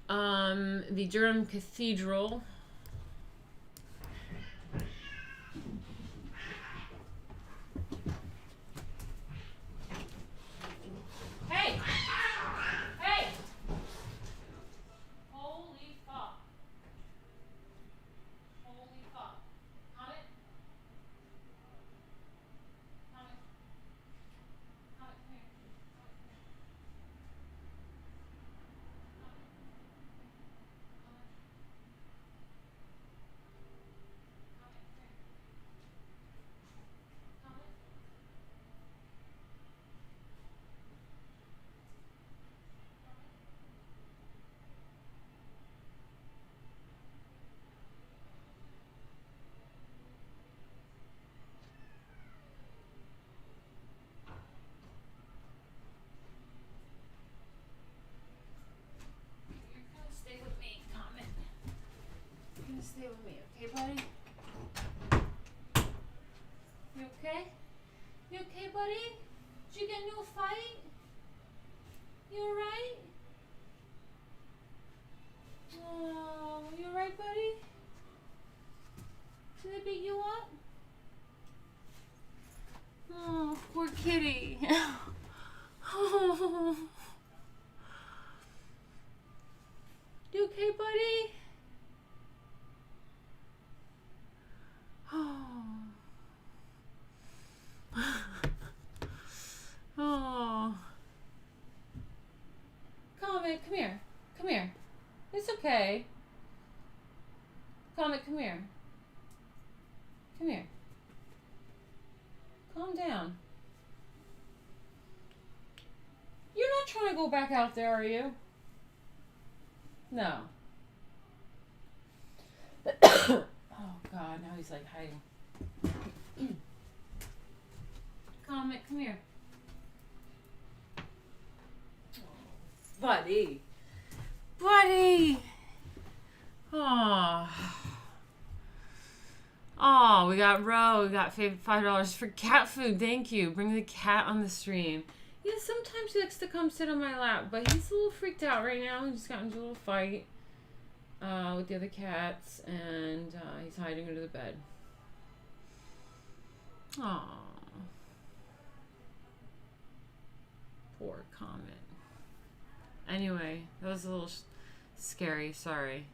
Speaker 1: The Durham Cathedral. Hey! Hey! Holy fuck. Holy fuck. Come it. Come it. Come it. Come here. Stay with me, okay, buddy? You okay? You okay, buddy? Did you get into a fight? You alright? Oh, you alright, buddy? Did they beat you up? Oh, poor kitty. Oh. You okay, buddy? Oh. Comet, come here. Come here. It's okay. Comet, come here. Come here. Calm down. You're not trying to go back out there, are you? No. Oh God, now he's like hiding. Comet, come here. Buddy. Buddy. Oh. Oh, we got Ro. We got $5 for cat food. Thank you. Bring the cat on the stream. Yeah, sometimes he likes to come sit on my lap, but he's a little freaked out right now. He just got into a little fight with the other cats, and he's hiding under the bed. Aww. Poor Comet. Anyway, that was a little scary. Sorry.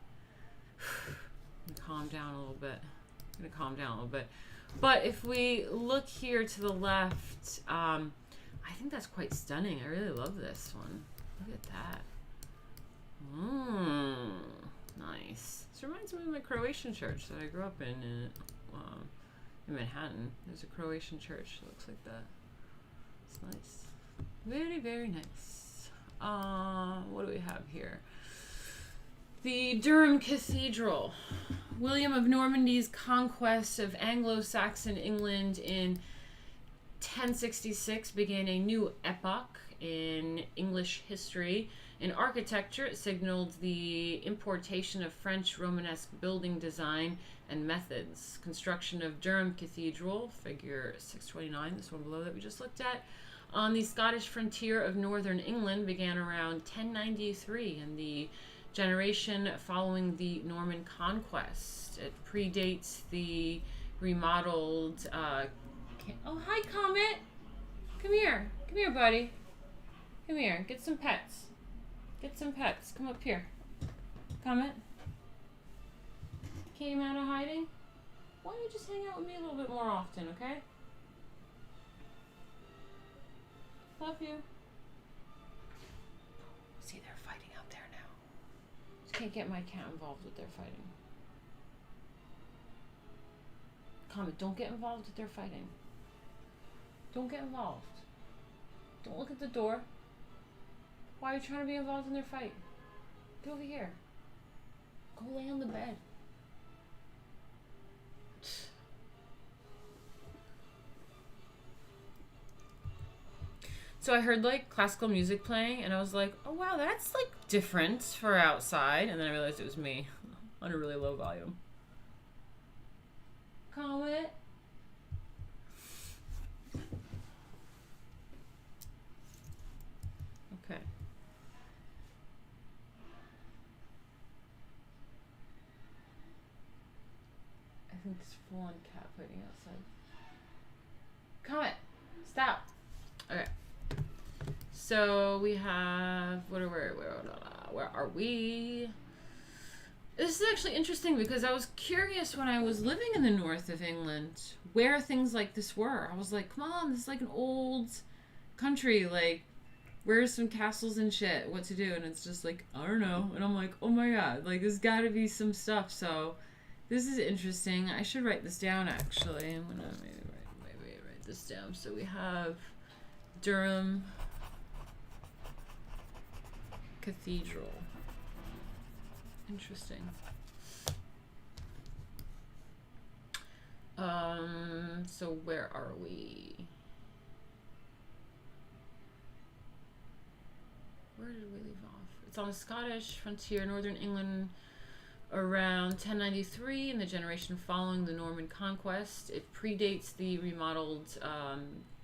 Speaker 1: Calm down a little bit. I'm gonna calm down a little bit. But if we look here to the left, I think that's quite stunning. I really love this one. Look at that. Nice. This reminds me of my Croatian church that I grew up in Manhattan. There's a Croatian church that looks like that. It's nice. Very, very nice. What do we have here? The Durham Cathedral. William of Normandy's conquest of Anglo-Saxon England in 1066 began a new epoch in English history. In architecture, it signaled the importation of French Romanesque building design and methods. Construction of Durham Cathedral, figure 629, this one below that we just looked at, on the Scottish frontier of northern England began around 1093 in the generation following the Norman conquest. It predates the remodeled... Oh, hi, Comet! Come here. Come here, buddy. Come here. Get some pets. Get some pets. Come up here. Comet. Came out of hiding? Why don't you just hang out with me a little bit more often, okay? Love you. See, they're fighting out there now. Just can't get my cat involved with their fighting. Comet, don't get involved with their fighting. Don't get involved. Don't look at the door. Why are you trying to be involved in their fight? Get over here. Go lay on the bed. So I heard like classical music playing, and I was like, oh wow, that's like different for outside. And then I realized it was me on a really low volume. Call it. Okay. I think it's full on cat fighting outside. Comment. Stop. Okay. So we have where are we? This is actually interesting because I was curious when I was living in the north of England where things like this were. I was like, come on, this is like an old country. Like, where's some castles and shit? What to do? And it's just like, I don't know. And I'm like, oh my god, like there's got to be some stuff. So this is interesting. I should write this down actually. I'm gonna maybe write this down. So we have Durham Cathedral. Interesting. So where are we? Where did we leave off? It's on the Scottish frontier, northern England, around 1093, in the generation following the Norman conquest. It predates the remodeled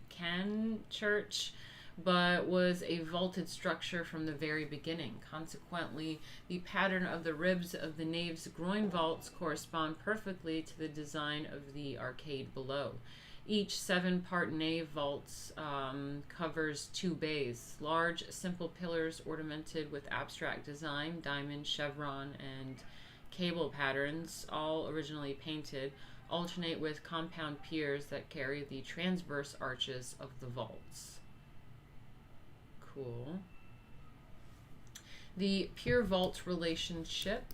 Speaker 1: Can Church, but was a vaulted structure from the very beginning. Consequently, the pattern of the ribs of the nave's groin vaults correspond perfectly to the design of the arcade below. Each 7-part nave vaults covers 2 bays, large, simple pillars ornamented with abstract design, diamond, chevron, and cable patterns, all originally painted, alternate with compound piers that carry the transverse arches of the vaults. Cool. The pier-vault relationship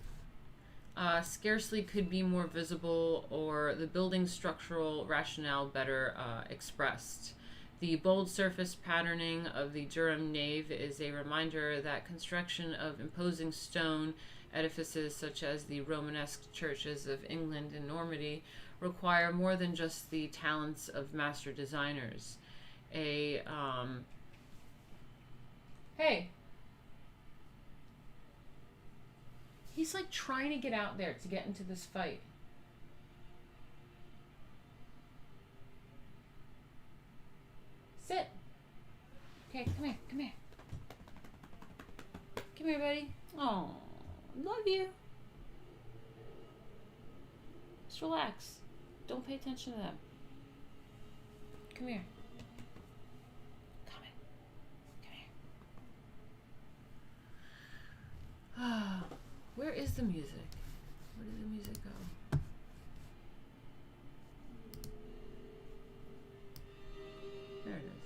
Speaker 1: scarcely could be more visible or the building's structural rationale better expressed. The bold surface patterning of the Durham nave is a reminder that construction of imposing stone edifices such as the Romanesque churches of England and Normandy require more than just the talents of master designers. Hey. He's like trying to get out there to get into this fight. Sit. Okay, come here, come here. Come here, buddy. Oh, love you. Just relax. Don't pay attention to them. Come here. Where is the music? Where did the music go? There it is.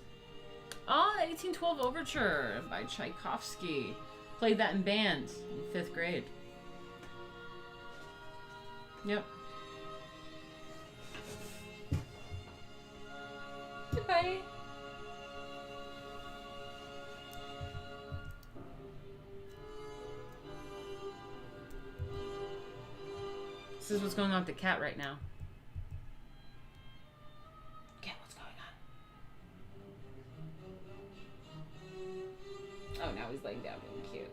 Speaker 1: Oh, the 1812 Overture by Tchaikovsky. Played that in band in 5th grade. Yep. Goodbye. This is what's going on with the cat right now. Cat, what's going on? Oh, now he's laying down being cute.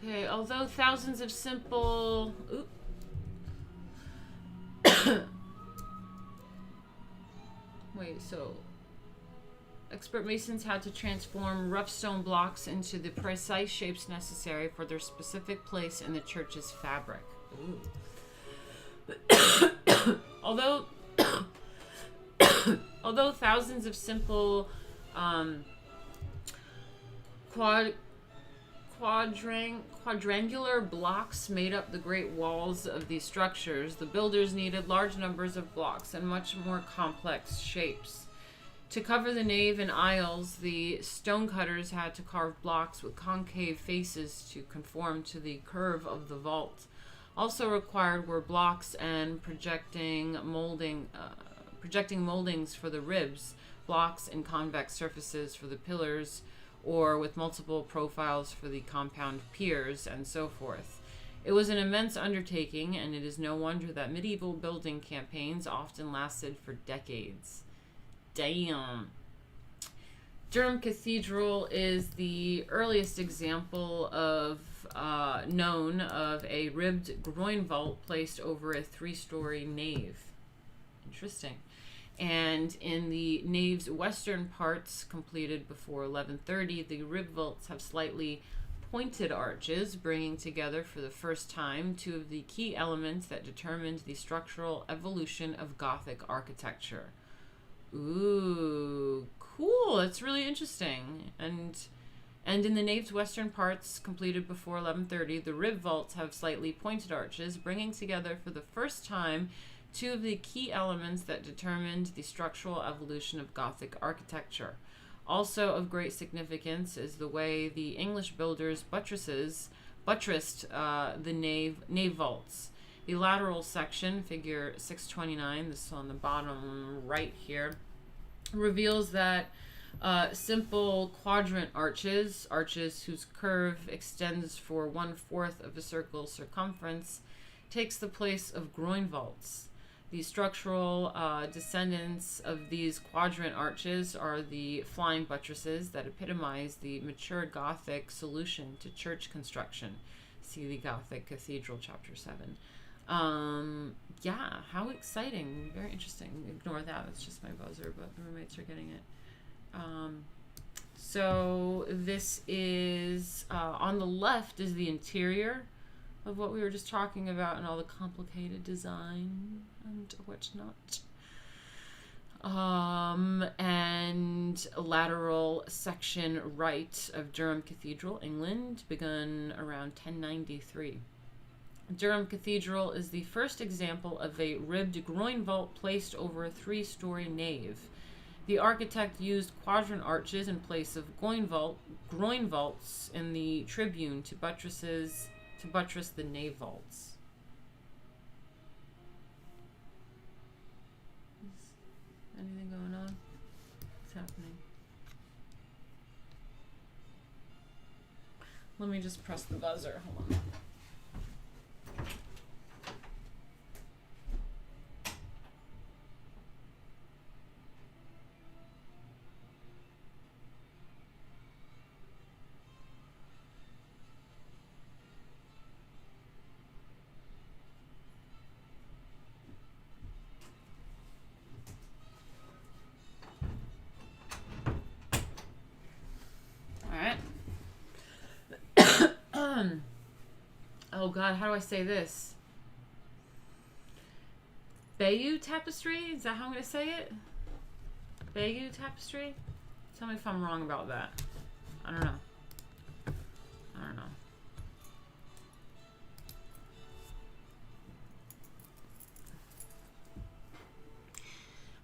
Speaker 1: Okay, although thousands of simple... Wait, so... Expert masons had to transform rough stone blocks into the precise shapes necessary for their specific place in the church's fabric. Although thousands of simple quadrangular blocks made up the great walls of these structures, the builders needed large numbers of blocks and much more complex shapes. To cover the nave and aisles, the stonecutters had to carve blocks with concave faces to conform to the curve of the vault. Also required were blocks and projecting molding projecting moldings for the ribs, blocks and convex surfaces for the pillars, or with multiple profiles for the compound piers, and so forth. It was an immense undertaking, and it is no wonder that medieval building campaigns often lasted for decades. Damn. Durham Cathedral is the earliest example of known of a ribbed groin vault placed over a 3-story nave. Interesting. And in the nave's western parts, completed before 1130, the rib vaults have slightly pointed arches, bringing together for the first time two of the key elements that determined the structural evolution of Gothic architecture. Ooh, cool. That's really interesting. And in the nave's western parts, completed before 1130, the rib vaults have slightly pointed arches, bringing together for the first time two of the key elements that determined the structural evolution of Gothic architecture. Also of great significance is the way the English builders buttressed the nave vaults. The lateral section, figure 629, this is on the bottom right here, reveals that simple quadrant arches whose curve extends for 1/4 of a circle's circumference, takes the place of groin vaults. The structural descendants of these quadrant arches are the flying buttresses that epitomize the mature Gothic solution to church construction. See the Gothic Cathedral, Chapter 7. Yeah, how exciting. Very interesting. Ignore that. That's just my buzzer, but the roommates are getting it. So this is, on the left is the interior of what we were just talking about and all the complicated design and whatnot. And lateral section right of Durham Cathedral, England, begun around 1093. Durham Cathedral is the first example of a ribbed groin vault placed over a 3-story nave. The architect used quadrant arches in place of groin vaults in the tribune to buttress the nave vaults. Is anything going on? What's happening? Let me just press the buzzer. Hold on. Oh God, how do I say this? Bayou Tapestry? Is that how I'm going to say it? Bayou Tapestry? Tell me if I'm wrong about that. I don't know.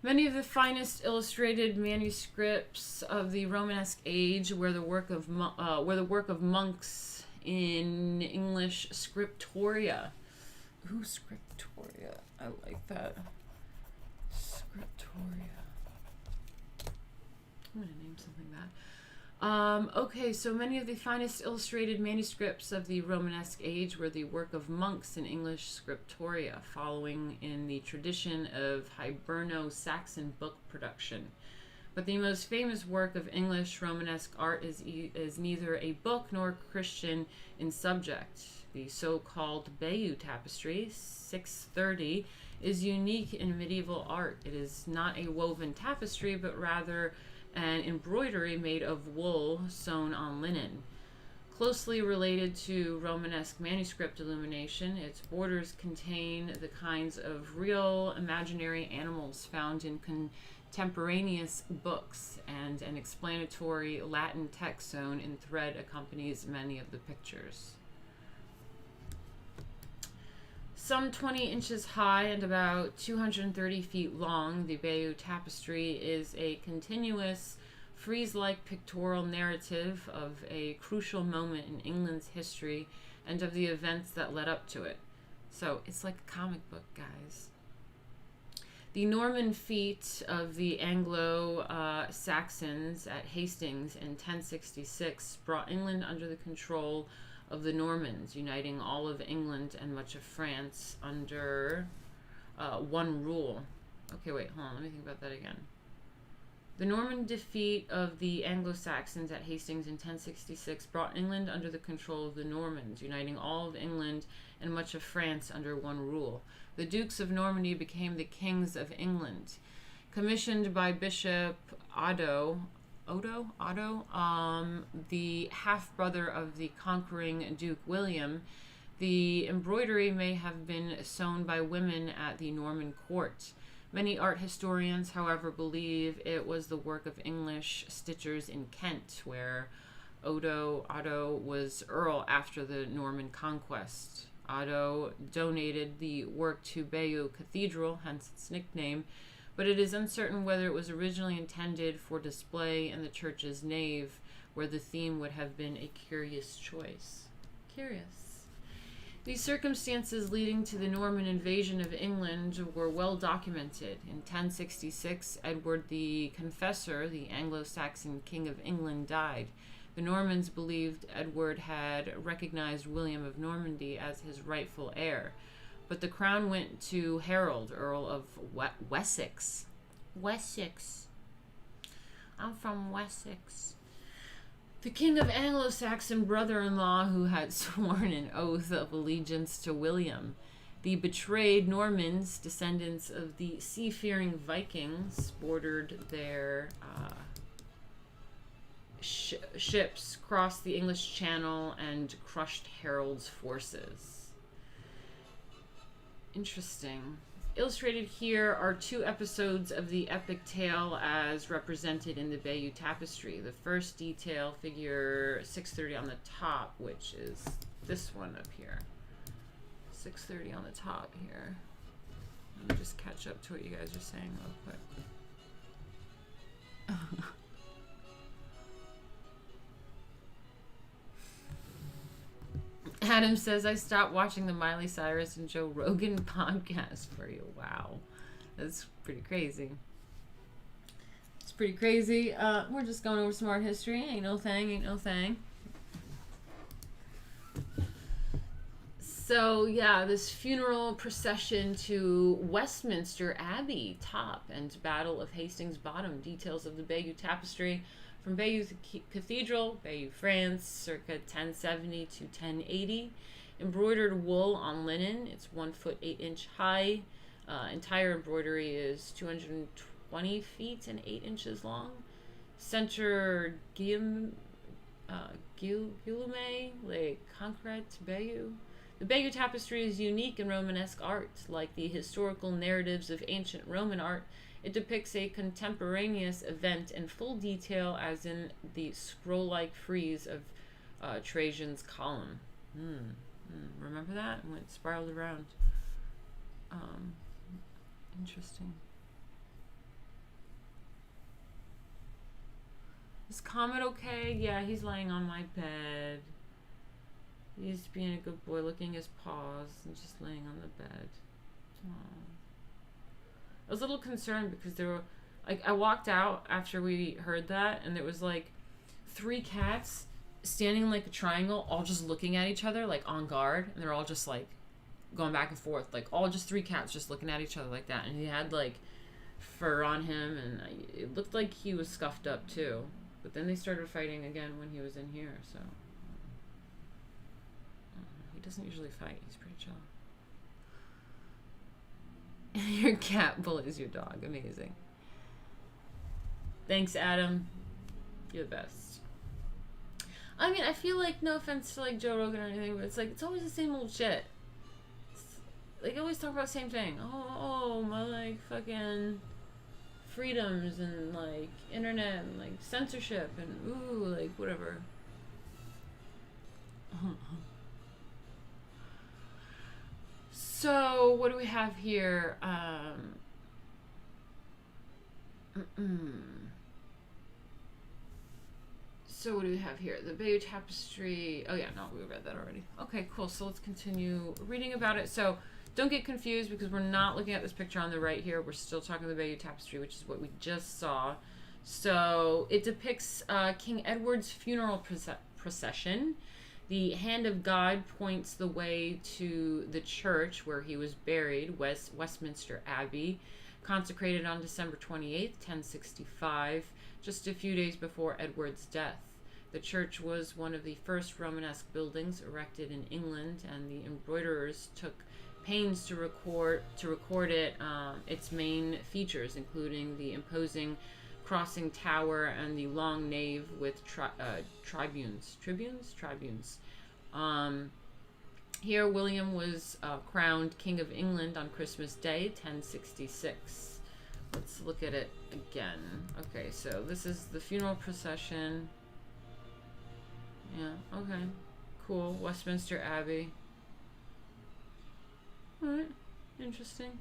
Speaker 1: Many of the finest illustrated manuscripts of the Romanesque age were the work of monks in English scriptoria. Ooh, scriptoria. I like that. Scriptoria. I'm going to name something that. Okay, so many of the finest illustrated manuscripts of the Romanesque age were the work of monks in English scriptoria, following in the tradition of Hiberno-Saxon book production. But the most famous work of English Romanesque art is neither a book nor Christian in subject. The so-called Bayou Tapestry, 630, is unique in medieval art. It is not a woven tapestry, but rather an embroidery made of wool sewn on linen. Closely related to Romanesque manuscript illumination, its borders contain the kinds of real imaginary animals found in contemporaneous books, and an explanatory Latin text sewn in thread accompanies many of the pictures. Some 20 inches high and about 230 feet long, the Bayou Tapestry is a continuous, frieze-like pictorial narrative of a crucial moment in England's history and of the events that led up to it. So it's like a comic book, guys. The Norman feat of the Anglo-Saxons at Hastings in 1066 brought England under the control of the Normans, uniting all of England and much of France under one rule. Okay, wait, hold on, let me think about that again. The Norman defeat of the Anglo-Saxons at Hastings in 1066 brought England under the control of the Normans, uniting all of England and much of France under one rule. The Dukes of Normandy became the kings of England. Commissioned by Bishop Otto, the half-brother of the conquering Duke William, the embroidery may have been sewn by women at the Norman court. Many art historians, however, believe it was the work of English stitchers in Kent, where Otto was Earl after the Norman conquest. Otto donated the work to Bayou Cathedral, hence its nickname, but it is uncertain whether it was originally intended for display in the church's nave, where the theme would have been a curious choice. Curious. These circumstances leading to the Norman invasion of England were well documented. In 1066, Edward the Confessor, the Anglo-Saxon king of England, died. The Normans believed Edward had recognized William of Normandy as his rightful heir, but the crown went to Harold, Earl of Wessex. Wessex. I'm from Wessex. The king of Anglo-Saxon brother-in-law who had sworn an oath of allegiance to William. The betrayed Normans, descendants of the sea-faring Vikings, bordered their ships, crossed the English Channel, and crushed Harold's forces. Interesting. Illustrated here are 2 episodes of the epic tale as represented in the Bayou Tapestry. The first detail, figure 630 on the top, which is this one up here. 630 on the top here. Let me just catch up to what you guys are saying real quick. Adam says, I stopped watching the Miley Cyrus and Joe Rogan podcast for you. Wow. That's pretty crazy. It's pretty crazy. We're just going over some art history. Ain't no thing. So, yeah, this funeral procession to Westminster Abbey top and Battle of Hastings bottom. Details of the Bagu Tapestry from Bayou Cathedral, Bayou, France, circa 1070 to 1080. Embroidered wool on linen. It's 1 foot 8 inch high. Entire embroidery is 220 feet and 8 inches long. Center Guillaume Le Concrete Bayou. The Bagu Tapestry is unique in Romanesque art. Like the historical narratives of ancient Roman art, it depicts a contemporaneous event in full detail, as in the scroll-like frieze of Trajan's column. Remember that? It went spiraled around. Interesting. Is Comet okay? Yeah, he's laying on my bed. He's being a good boy, licking his paws and just laying on the bed. Aww. I was a little concerned because there were, like, I walked out after we heard that, and there was like 3 cats standing like a triangle, all just looking at each other, like on guard, and they're all just like going back and forth, like all just 3 cats just looking at each other like that. And he had like fur on him, and it looked like he was scuffed up too. But then they started fighting again when he was in here, so he doesn't usually fight. He's pretty chill. Your cat bullies your dog. Amazing. Thanks, Adam. You're the best. I mean, I feel like, no offense to like Joe Rogan or anything, but it's like, it's always the same old shit. Like, I always talk about the same thing. Oh, my like fucking freedoms and like internet and like censorship and ooh, like whatever. So, what do we have here? So, what do we have here? The Bayou Tapestry. Oh, yeah, no, we read that already. Okay, cool. So, let's continue reading about it. So, don't get confused because we're not looking at this picture on the right here. We're still talking the Bayou Tapestry, which is what we just saw. So it depicts King Edward's funeral procession. The hand of God points the way to the church where he was buried, Westminster Abbey, consecrated on December 28th, 1065, just a few days before Edward's death. The church was one of the first Romanesque buildings erected in England, and the embroiderers took pains to record its main features, including the imposing crossing tower and the long nave with tribunes. Here William was crowned King of England on Christmas Day, 1066. Let's look at it again. Okay, so this is the funeral procession. Yeah, okay. Cool. Westminster Abbey. Alright, interesting.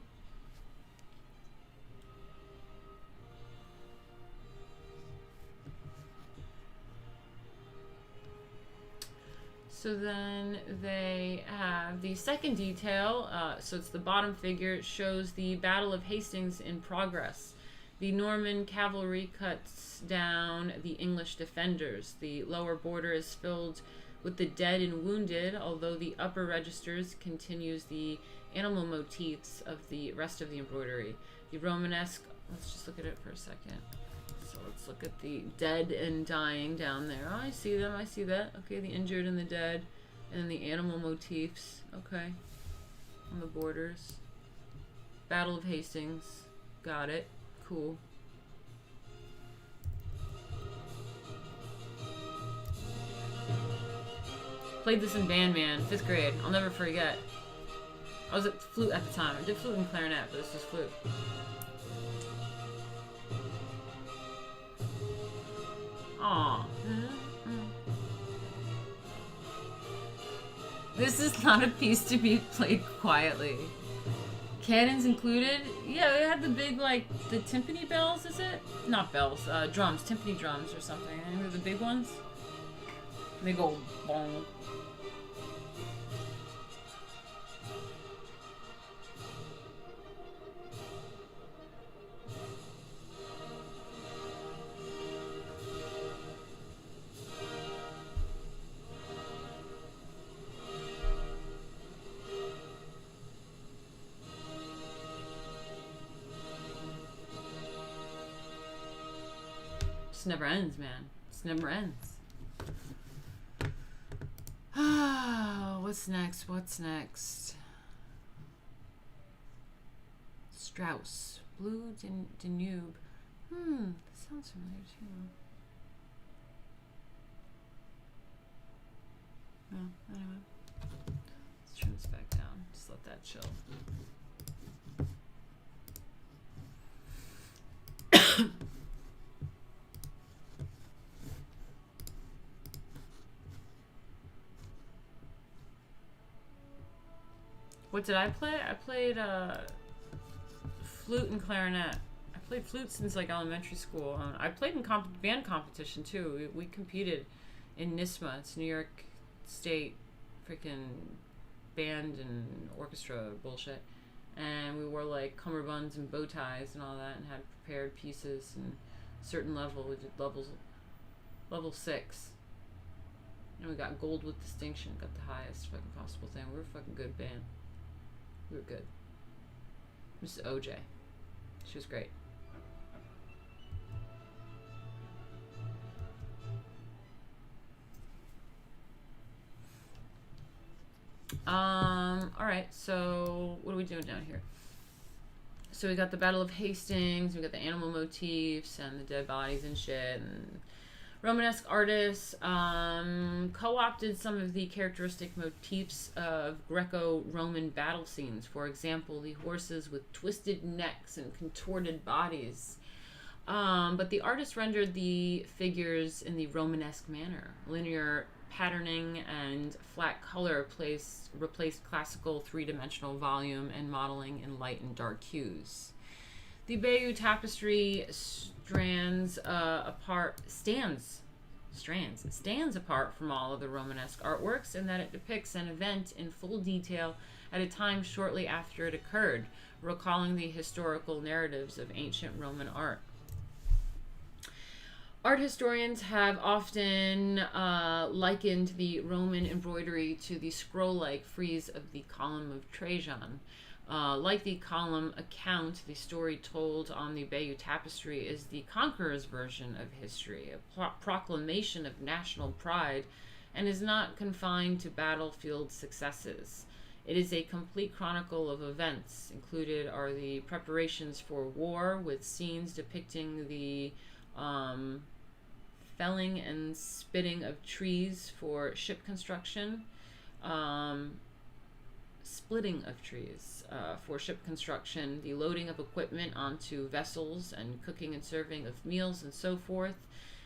Speaker 1: So then they have the second detail, so it's the bottom figure. It shows the Battle of Hastings in progress. The Norman cavalry cuts down the English defenders. The lower border is filled with the dead and wounded, although the upper registers continues the animal motifs of the rest of the embroidery. The Romanesque, let's just look at it for a second. So let's look at the dead and dying down there. Oh, I see them, I see that. Okay, the injured and the dead. And then the animal motifs. Okay. On the borders. Battle of Hastings. Got it. Cool. Played this in band, man. 5th grade. I'll never forget. I was at flute at the time. I did flute and clarinet, but this was flute. Aw. This is not a piece to be played quietly. Cannons included? Yeah, they had the big, like, the timpani bells, is it? Not bells, drums, timpani drums or something. I think they're the big ones. They go bong. Never ends, man. This never ends. Ah, what's next? What's next? Strauss, Blue Danube. That sounds familiar too. Well, anyway, let's turn this back down. Just let that chill. What did I play? I played flute and clarinet. I played flute since like elementary school. I played in band competition too. We competed in NISMA. It's New York State freaking band and orchestra bullshit. And we wore like cummerbunds and bow ties and all that, and had prepared pieces and certain level. We did level 6. And we got gold with distinction. Got the highest fucking possible thing. We were a fucking good band. We were good. Mrs. OJ. She was great. Alright, so what are we doing down here? So we got the Battle of Hastings, we got the animal motifs and the dead bodies and shit, and Romanesque artists co-opted some of the characteristic motifs of Greco-Roman battle scenes. For example, the horses with twisted necks and contorted bodies. But the artists rendered the figures in the Romanesque manner. Linear patterning and flat color replaced classical three-dimensional volume and modeling in light and dark hues. The Bayou Tapestry stands apart from all of the Romanesque artworks in that it depicts an event in full detail at a time shortly after it occurred, recalling the historical narratives of ancient Roman art. Art historians have often likened the Roman embroidery to the scroll-like frieze of the Column of Trajan. Like the column account, the story told on the Bayou Tapestry is the conqueror's version of history, a proclamation of national pride, and is not confined to battlefield successes. It is a complete chronicle of events. Included are the preparations for war, with scenes depicting the felling and spitting of trees for ship construction, splitting of trees for ship construction, the loading of equipment onto vessels, and cooking and serving of meals, and so forth.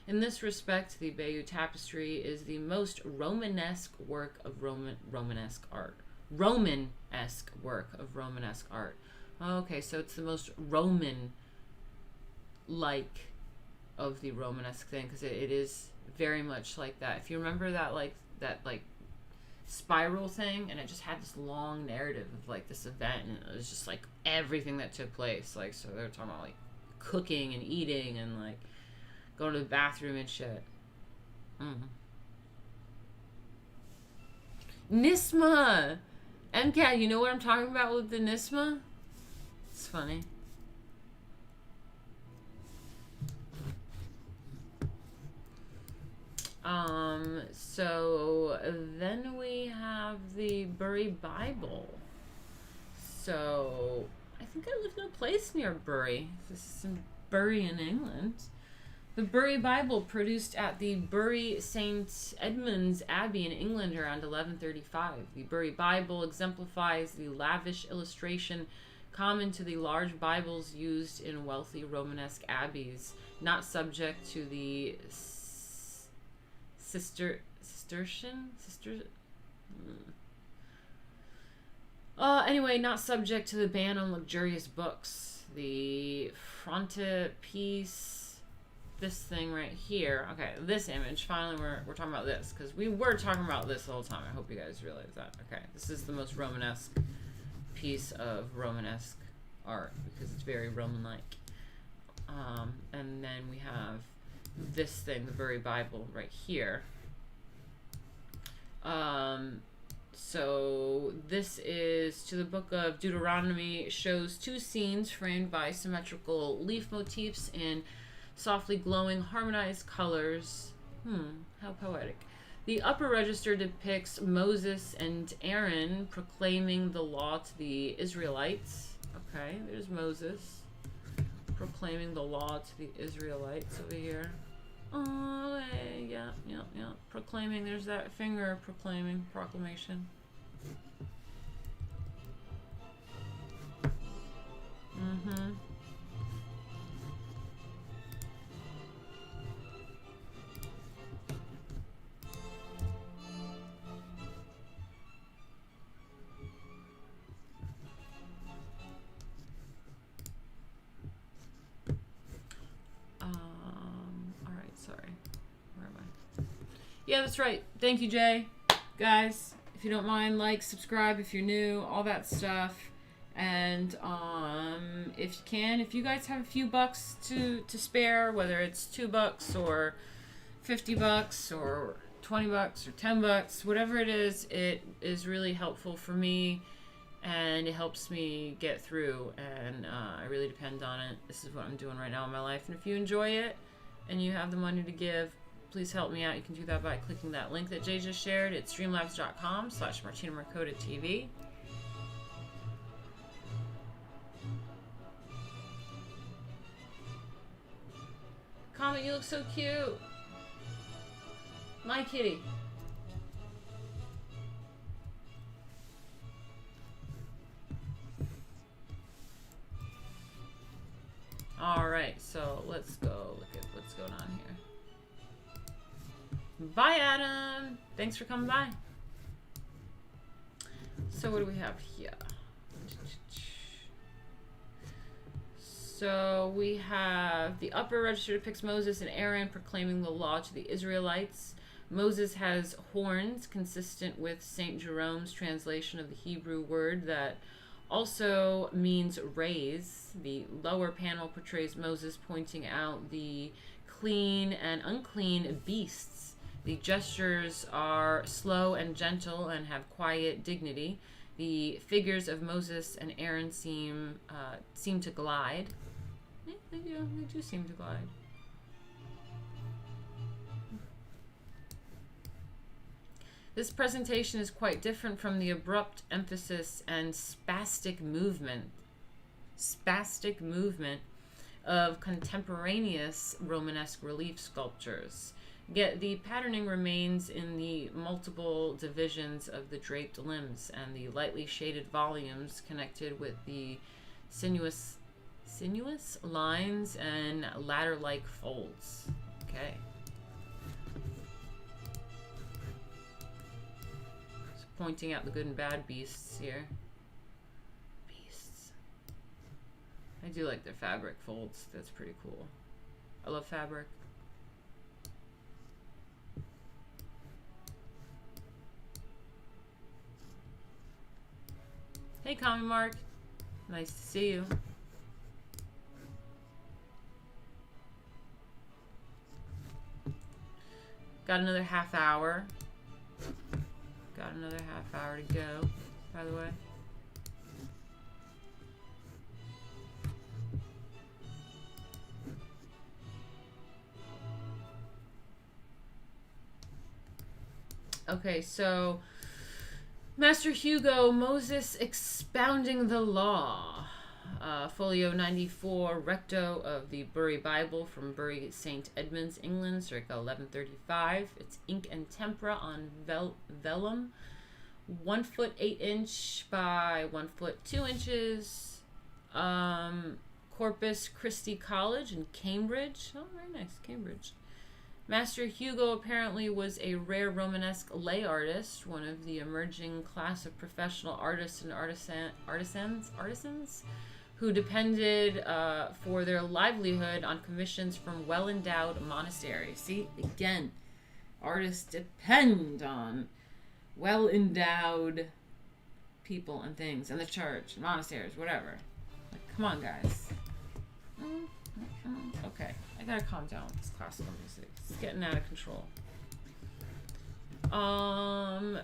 Speaker 1: In this respect, the Bayou Tapestry is the most Romanesque work of Romanesque art. Romanesque work of Romanesque art. Okay, so it's the most Roman-like of the Romanesque thing, because it is very much like that. If you remember that spiral thing, and it just had this long narrative of like this event, and it was just like everything that took place. Like, so they were talking about like cooking and eating and like going to the bathroom and shit. Nisma! MCAT, you know what I'm talking about with the Nisma? It's funny. So then we have the Bury Bible. So I think I lived in a place near Bury. This is in Bury in England. The Bury Bible, produced at the Bury St. Edmund's Abbey in England around 1135. The Bury Bible exemplifies the lavish illustration common to the large Bibles used in wealthy Romanesque abbeys, not subject to the not subject to the ban on luxurious books. The frontispiece, this thing right here. Okay, this image. Finally, we're talking about this, because we were talking about this the whole time. I hope you guys realize that. Okay, this is the most Romanesque piece of Romanesque art, because it's very Roman-like. And then we have this thing, the Bury Bible, right here. So this is to the Book of Deuteronomy. It shows two scenes framed by symmetrical leaf motifs in softly glowing harmonized colors. How poetic. The upper register depicts Moses and Aaron proclaiming the law to the Israelites. Okay, there's Moses proclaiming the law to the Israelites over here. Oh, hey, yeah. Proclaiming, there's that finger proclaiming, proclamation. Yeah, that's right. Thank you, Jay. Guys, if you don't mind, like, subscribe if you're new, all that stuff. And if you can, if you guys have a few bucks to spare, whether it's $2 or $50 or $20 or $10, whatever it is really helpful for me, and it helps me get through, and I really depend on it. This is what I'm doing right now in my life. And if you enjoy it and you have the money to give, please help me out. You can do that by clicking that link that Jay just shared. It's streamlabs.com/Martina Markota TV. Comet, you look so cute. My kitty. Alright, so let's go look at what's going on here. Bye, Adam. Thanks for coming by. So what do we have here? So we have the upper register depicts Moses and Aaron proclaiming the law to the Israelites. Moses has horns consistent with St. Jerome's translation of the Hebrew word that also means raise. The lower panel portrays Moses pointing out the clean and unclean beasts. The gestures are slow and gentle and have quiet dignity. The figures of Moses and Aaron seem to glide. They do seem to glide. This presentation is quite different from the abrupt emphasis and spastic movement of contemporaneous Romanesque relief sculptures. Yet the patterning remains in the multiple divisions of the draped limbs and the lightly shaded volumes connected with the sinuous lines and ladder-like folds. Okay. Just pointing out the good and bad beasts here. Beasts. I do like their fabric folds. That's pretty cool. I love fabric. Hey, Commie Mark. Nice to see you. Got another half hour. Got another half hour to go, by the way. Okay, so Master Hugo, Moses Expounding the Law. Folio 94, recto of the Bury Bible from Bury St. Edmunds, England, circa 1135. It's ink and tempera on vellum, 1 foot 8 inch by 1 foot 2 inches. Corpus Christi College in Cambridge. Oh, very nice, Cambridge. Master Hugo apparently was a rare Romanesque lay artist, one of the emerging class of professional artists and artisans who depended for their livelihood on commissions from well-endowed monasteries. See, again, artists depend on well-endowed people and things, and the church, monasteries, whatever. Like, come on, guys. Okay, I gotta calm down with this classical music. It's getting out of control.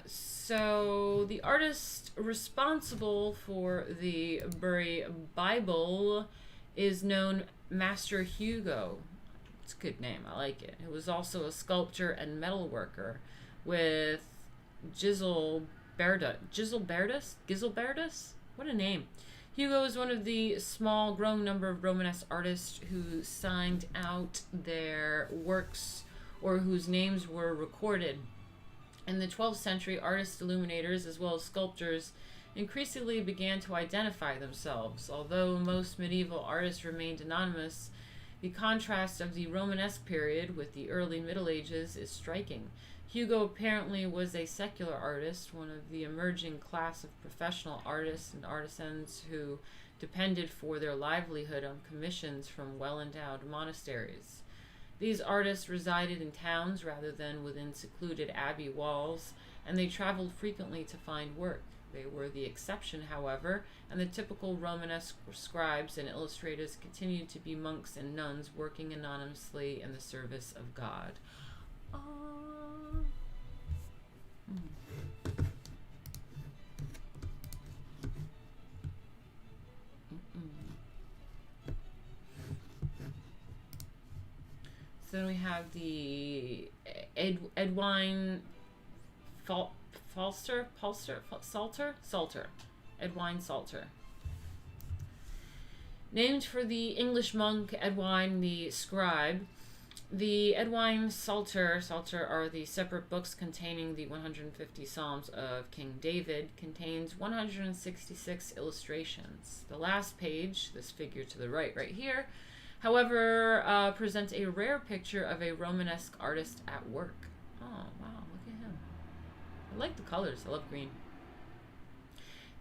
Speaker 1: So the artist responsible for the Bury Bible is known Master Hugo. It's a good name, I like it. He was also a sculptor and metal worker with Giselberdus? What a name. Hugo is one of the small growing number of Romanesque artists who signed out their works or whose names were recorded. In the 12th century, artists, illuminators, as well as sculptors increasingly began to identify themselves. Although most medieval artists remained anonymous, the contrast of the Romanesque period with the early Middle Ages is striking. Hugo apparently was a secular artist, one of the emerging class of professional artists and artisans who depended for their livelihood on commissions from well-endowed monasteries. These artists resided in towns rather than within secluded abbey walls, and they traveled frequently to find work. They were the exception, however, and the typical Romanesque scribes and illustrators continued to be monks and nuns working anonymously in the service of God. So then we have the Edwine Salter. Edwine Salter. Named for the English monk Edwine the Scribe, the Edwine Psalter are the separate books containing the 150 Psalms of King David, contains 166 illustrations. The last page, this figure to the right here, however, presents a rare picture of a Romanesque artist at work. Oh, wow, look at him. I like the colors. I love green.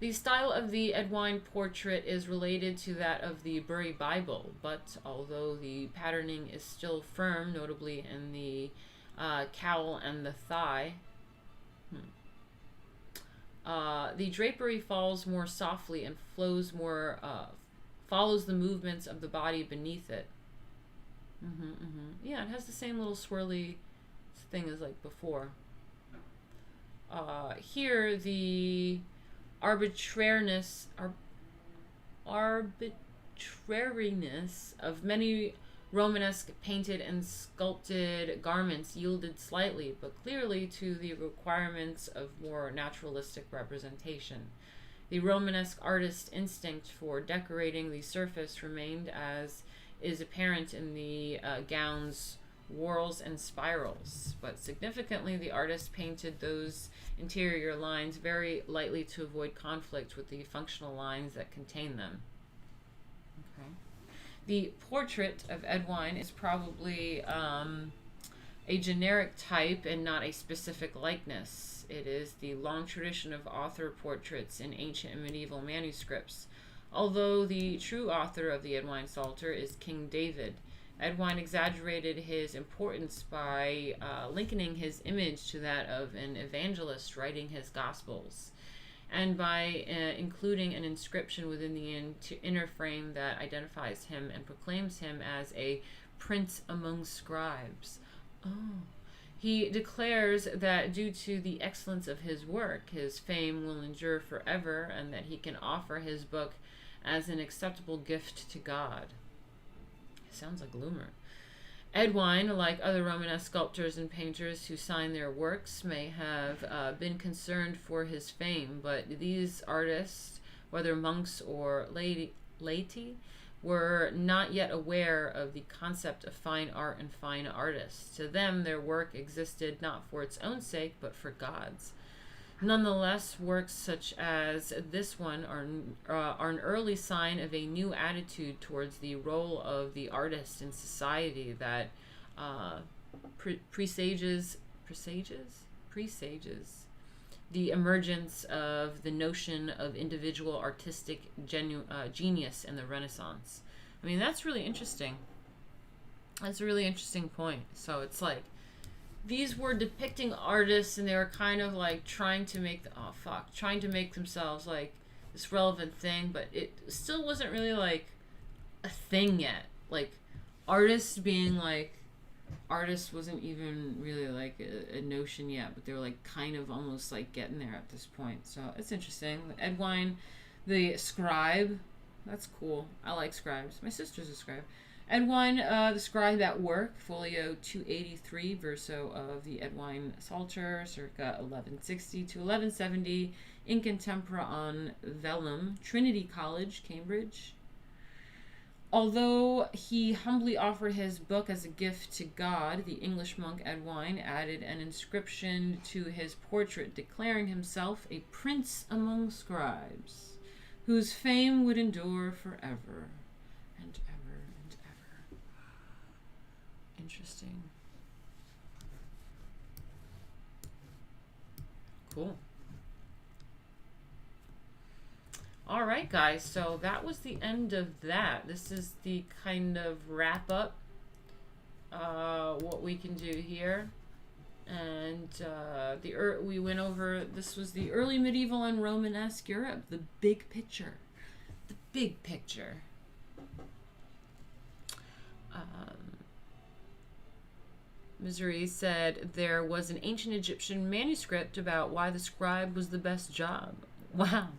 Speaker 1: The style of the Edwine portrait is related to that of the Bury Bible, but although the patterning is still firm, notably in the cowl and the thigh. The drapery falls more softly and flows more, follows the movements of the body beneath it. Yeah, it has the same little swirly thing as like before. Here, the arbitrariness of many Romanesque painted and sculpted garments yielded slightly, but clearly, to the requirements of more naturalistic representation. The Romanesque artist's instinct for decorating the surface remained, as is apparent in the gown's whorls and spirals, but significantly the artist painted those interior lines very lightly to avoid conflict with the functional lines that contain them. Okay. The portrait of Edwine is probably a generic type and not a specific likeness. It is the long tradition of author portraits in ancient and medieval manuscripts, although the true author of the Edwine Psalter is King David. Edwine exaggerated his importance by linking his image to that of an evangelist writing his Gospels, and by including an inscription within the inner frame that identifies him and proclaims him as a prince among scribes. He declares that due to the excellence of his work, his fame will endure forever, and that he can offer his book as an acceptable gift to God. Sounds like Loomer. Edwine, like other Romanesque sculptors and painters who signed their works, may have been concerned for his fame, but these artists, whether monks or laity, were not yet aware of the concept of fine art and fine artists. To them, their work existed not for its own sake, but for God's. Nonetheless, works such as this one are an early sign of a new attitude towards the role of the artist in society that presages the emergence of the notion of individual artistic genius in the Renaissance. I mean, that's really interesting. That's a really interesting point. So it's like, these were depicting artists, and they were kind of like trying to make themselves like this relevant thing, but it still wasn't really like a thing yet. Like, artists wasn't even really like a notion yet, but they were like kind of almost like getting there at this point. So it's interesting. Edwine, the scribe, that's cool. I like scribes. My sister's a scribe. Edwine, the scribe at work, folio 283, verso of the Edwine Psalter, circa 1160 to 1170, in contempora on vellum, Trinity College, Cambridge. Although he humbly offered his book as a gift to God, the English monk Edwine added an inscription to his portrait declaring himself a prince among scribes, whose fame would endure forever and ever and ever. Interesting. Cool. All right, guys, so that was the end of that. This is the kind of wrap up, what we can do here. And we went over, this was the early medieval and Romanesque Europe, the big picture. The big picture. Missouri said there was an ancient Egyptian manuscript about why the scribe was the best job. Wow.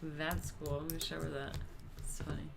Speaker 1: That's cool. I'm going to show her that. It's funny.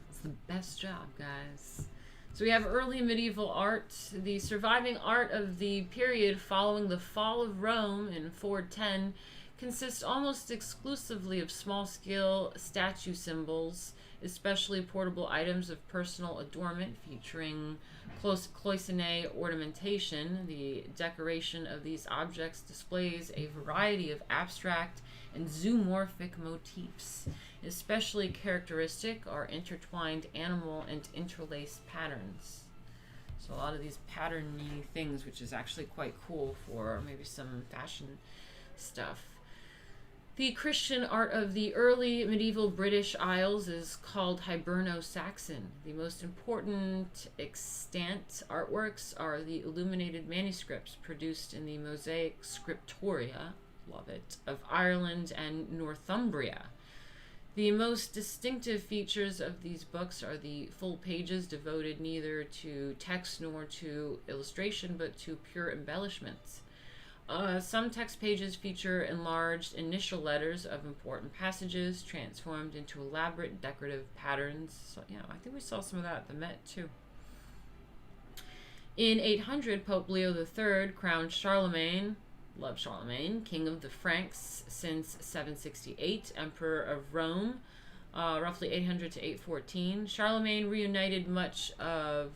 Speaker 1: It's the best job, guys. So we have early medieval art. The surviving art of the period following the fall of Rome in 410 consists almost exclusively of small-scale statue symbols, especially portable items of personal adornment featuring cloisonné ornamentation. The decoration of these objects displays a variety of abstract and zoomorphic motifs. Especially characteristic are intertwined animal and interlaced patterns. So a lot of these patterny things, which is actually quite cool for maybe some fashion stuff. The Christian art of the early medieval British Isles is called Hiberno-Saxon. The most important extant artworks are the illuminated manuscripts produced in the mosaic scriptoria, love it, of Ireland and Northumbria. The most distinctive features of these books are the full pages devoted neither to text nor to illustration, but to pure embellishments. Some text pages feature enlarged initial letters of important passages transformed into elaborate decorative patterns. So, yeah, I think we saw some of that at the Met too. In 800, Pope Leo III crowned Charlemagne, love Charlemagne, king of the Franks since 768, emperor of Rome, roughly 800 to 814. Charlemagne reunited much of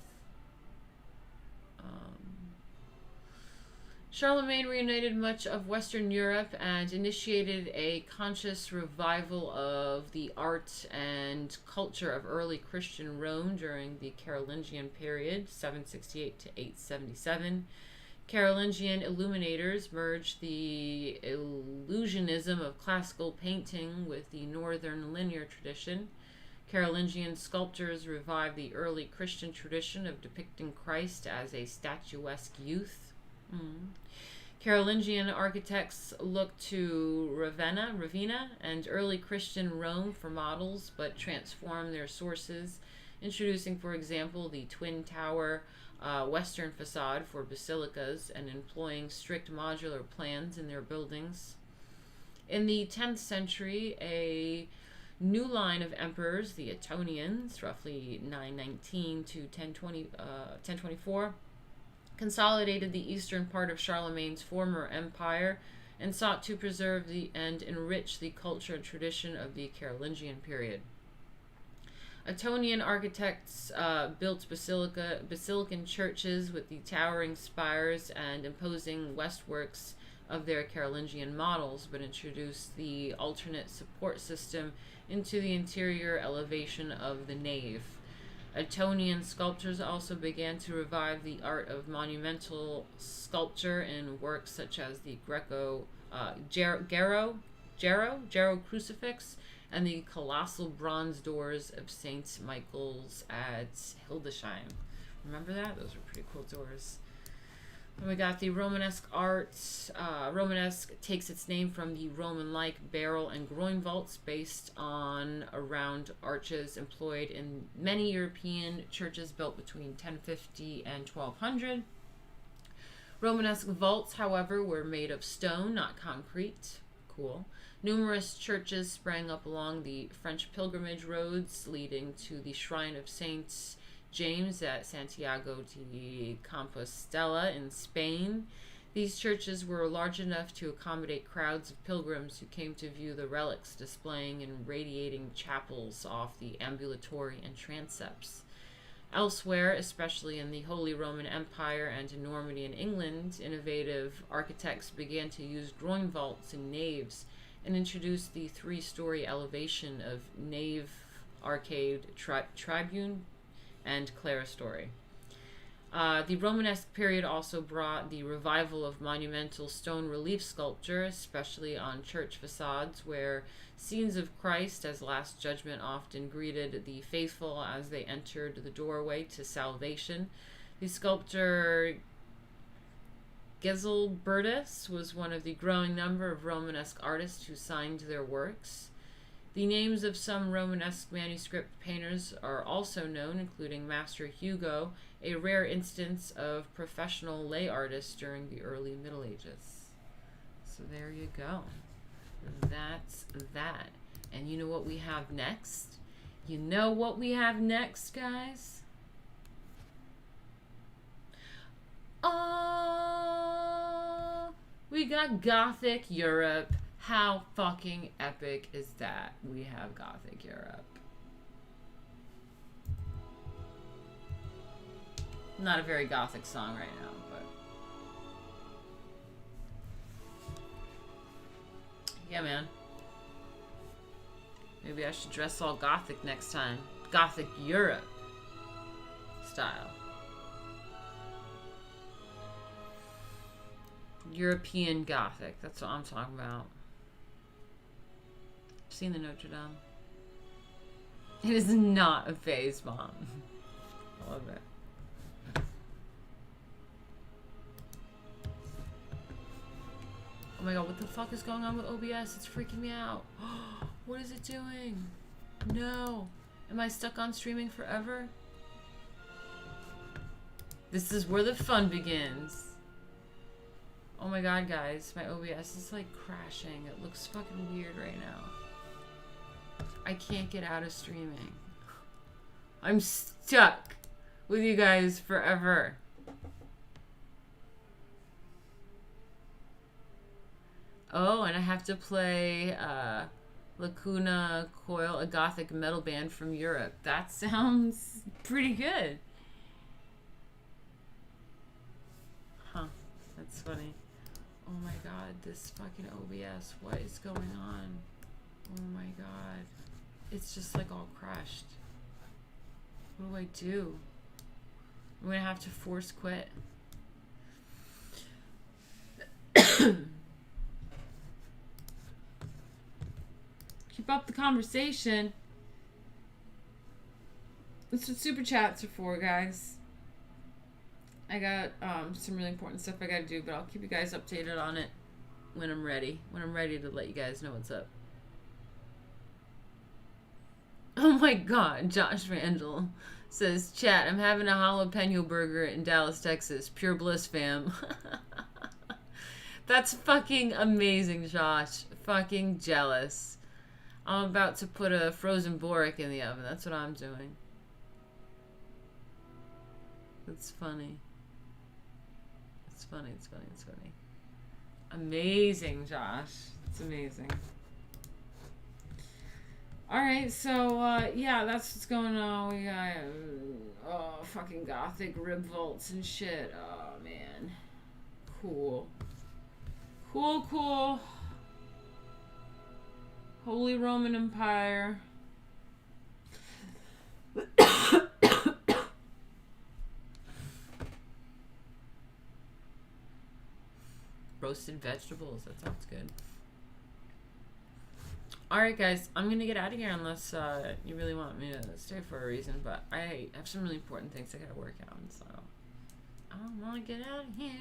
Speaker 1: Western Europe and initiated a conscious revival of the art and culture of early Christian Rome during the Carolingian period, 768 to 877. Carolingian illuminators merged the illusionism of classical painting with the northern linear tradition. Carolingian sculptors revived the early Christian tradition of depicting Christ as a statuesque youth. Carolingian architects looked to Ravenna, and early Christian Rome for models, but transformed their sources, introducing, for example, the twin tower western facade for basilicas and employing strict modular plans in their buildings. In the 10th century, a new line of emperors, the Ettonians, roughly 919 to 1024, consolidated the eastern part of Charlemagne's former empire and sought to preserve and enrich the culture and tradition of the Carolingian period. Ettonian architects built basilican churches with the towering spires and imposing westworks of their Carolingian models, but introduced the alternate support system into the interior elevation of the nave. Ettonian sculptors also began to revive the art of monumental sculpture in works such as the Gero crucifix and the colossal bronze doors of St. Michael's at Hildesheim. Remember that? Those were pretty cool doors. And we got the Romanesque art. Romanesque takes its name from the Roman-like barrel and groin vaults based on round arches employed in many European churches built between 1050 and 1200. Romanesque vaults, however, were made of stone, not concrete. Cool. Numerous churches sprang up along the French pilgrimage roads leading to the shrine of Saint James at Santiago de Compostela in Spain. These churches were large enough to accommodate crowds of pilgrims who came to view the relics displaying in radiating chapels off the ambulatory and transepts. Elsewhere, especially in the Holy Roman Empire and in Normandy and England, innovative architects began to use groin vaults in naves and introduced the three-story elevation of nave, arcade, tribune, and clerestory. The Romanesque period also brought the revival of monumental stone relief sculpture, especially on church facades, where scenes of Christ as Last Judgment often greeted the faithful as they entered the doorway to salvation. The sculptor Geselbertus was one of the growing number of Romanesque artists who signed their works. The names of some Romanesque manuscript painters are also known, including Master Hugo, a rare instance of professional lay artists during the early Middle Ages. So there you go. That's that. And you know what we have next? You know what we have next, guys? Oh, we got Gothic Europe. How fucking epic is that? We have Gothic Europe. Not a very Gothic song right now, but yeah, man. Maybe I should dress all Gothic next time. Gothic Europe style. European Gothic. That's what I'm talking about. seen the Notre Dame. It is not a phase bomb. I love it. Oh my god, what the fuck is going on with OBS? It's freaking me out. What is it doing? No. Am I stuck on streaming forever? This is where the fun begins. Oh my god, guys. My OBS is like crashing. It looks fucking weird right now. I can't get out of streaming. I'm stuck with you guys forever. Oh, and I have to play Lacuna Coil, a gothic metal band from Europe. That sounds pretty good. Huh, that's funny. Oh my god, this fucking OBS, what is going on? Oh my god. It's just like all crashed. What do I do? I'm gonna have to force quit. Keep up the conversation. That's what super chats are for, guys. I got some really important stuff I gotta do, but I'll keep you guys updated on it when I'm ready. When I'm ready to let you guys know what's up. Oh my god, Josh Randall says, chat, I'm having a jalapeno burger in Dallas, Texas. Pure bliss, fam. That's fucking amazing, Josh. Fucking jealous. I'm about to put a frozen Boric in the oven. That's what I'm doing. It's funny. It's funny, it's funny, it's funny. Amazing, Josh. It's amazing. Alright, so, yeah, that's what's going on. We got, fucking gothic rib vaults and shit. Oh, man. Cool. Cool, cool. Holy Roman Empire. Roasted vegetables. That sounds good. Alright, guys. I'm going to get out of here unless you really want me to stay for a reason. But I have some really important things I got to work on. So I want to get out of here.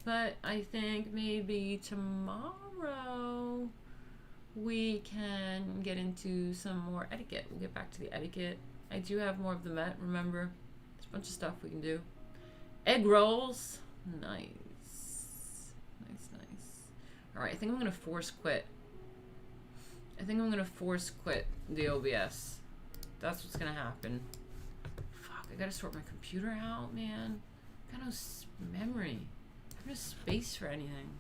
Speaker 1: But I think maybe tomorrow we can get into some more etiquette. We'll get back to the etiquette. I do have more of the Met, remember? There's a bunch of stuff we can do. Egg rolls. Nice. Nice, nice. Alright, I think I'm going to force quit. I think I'm going to force quit the OBS. That's what's going to happen. Fuck, I got to sort my computer out, man. I got no memory. I have no space for anything.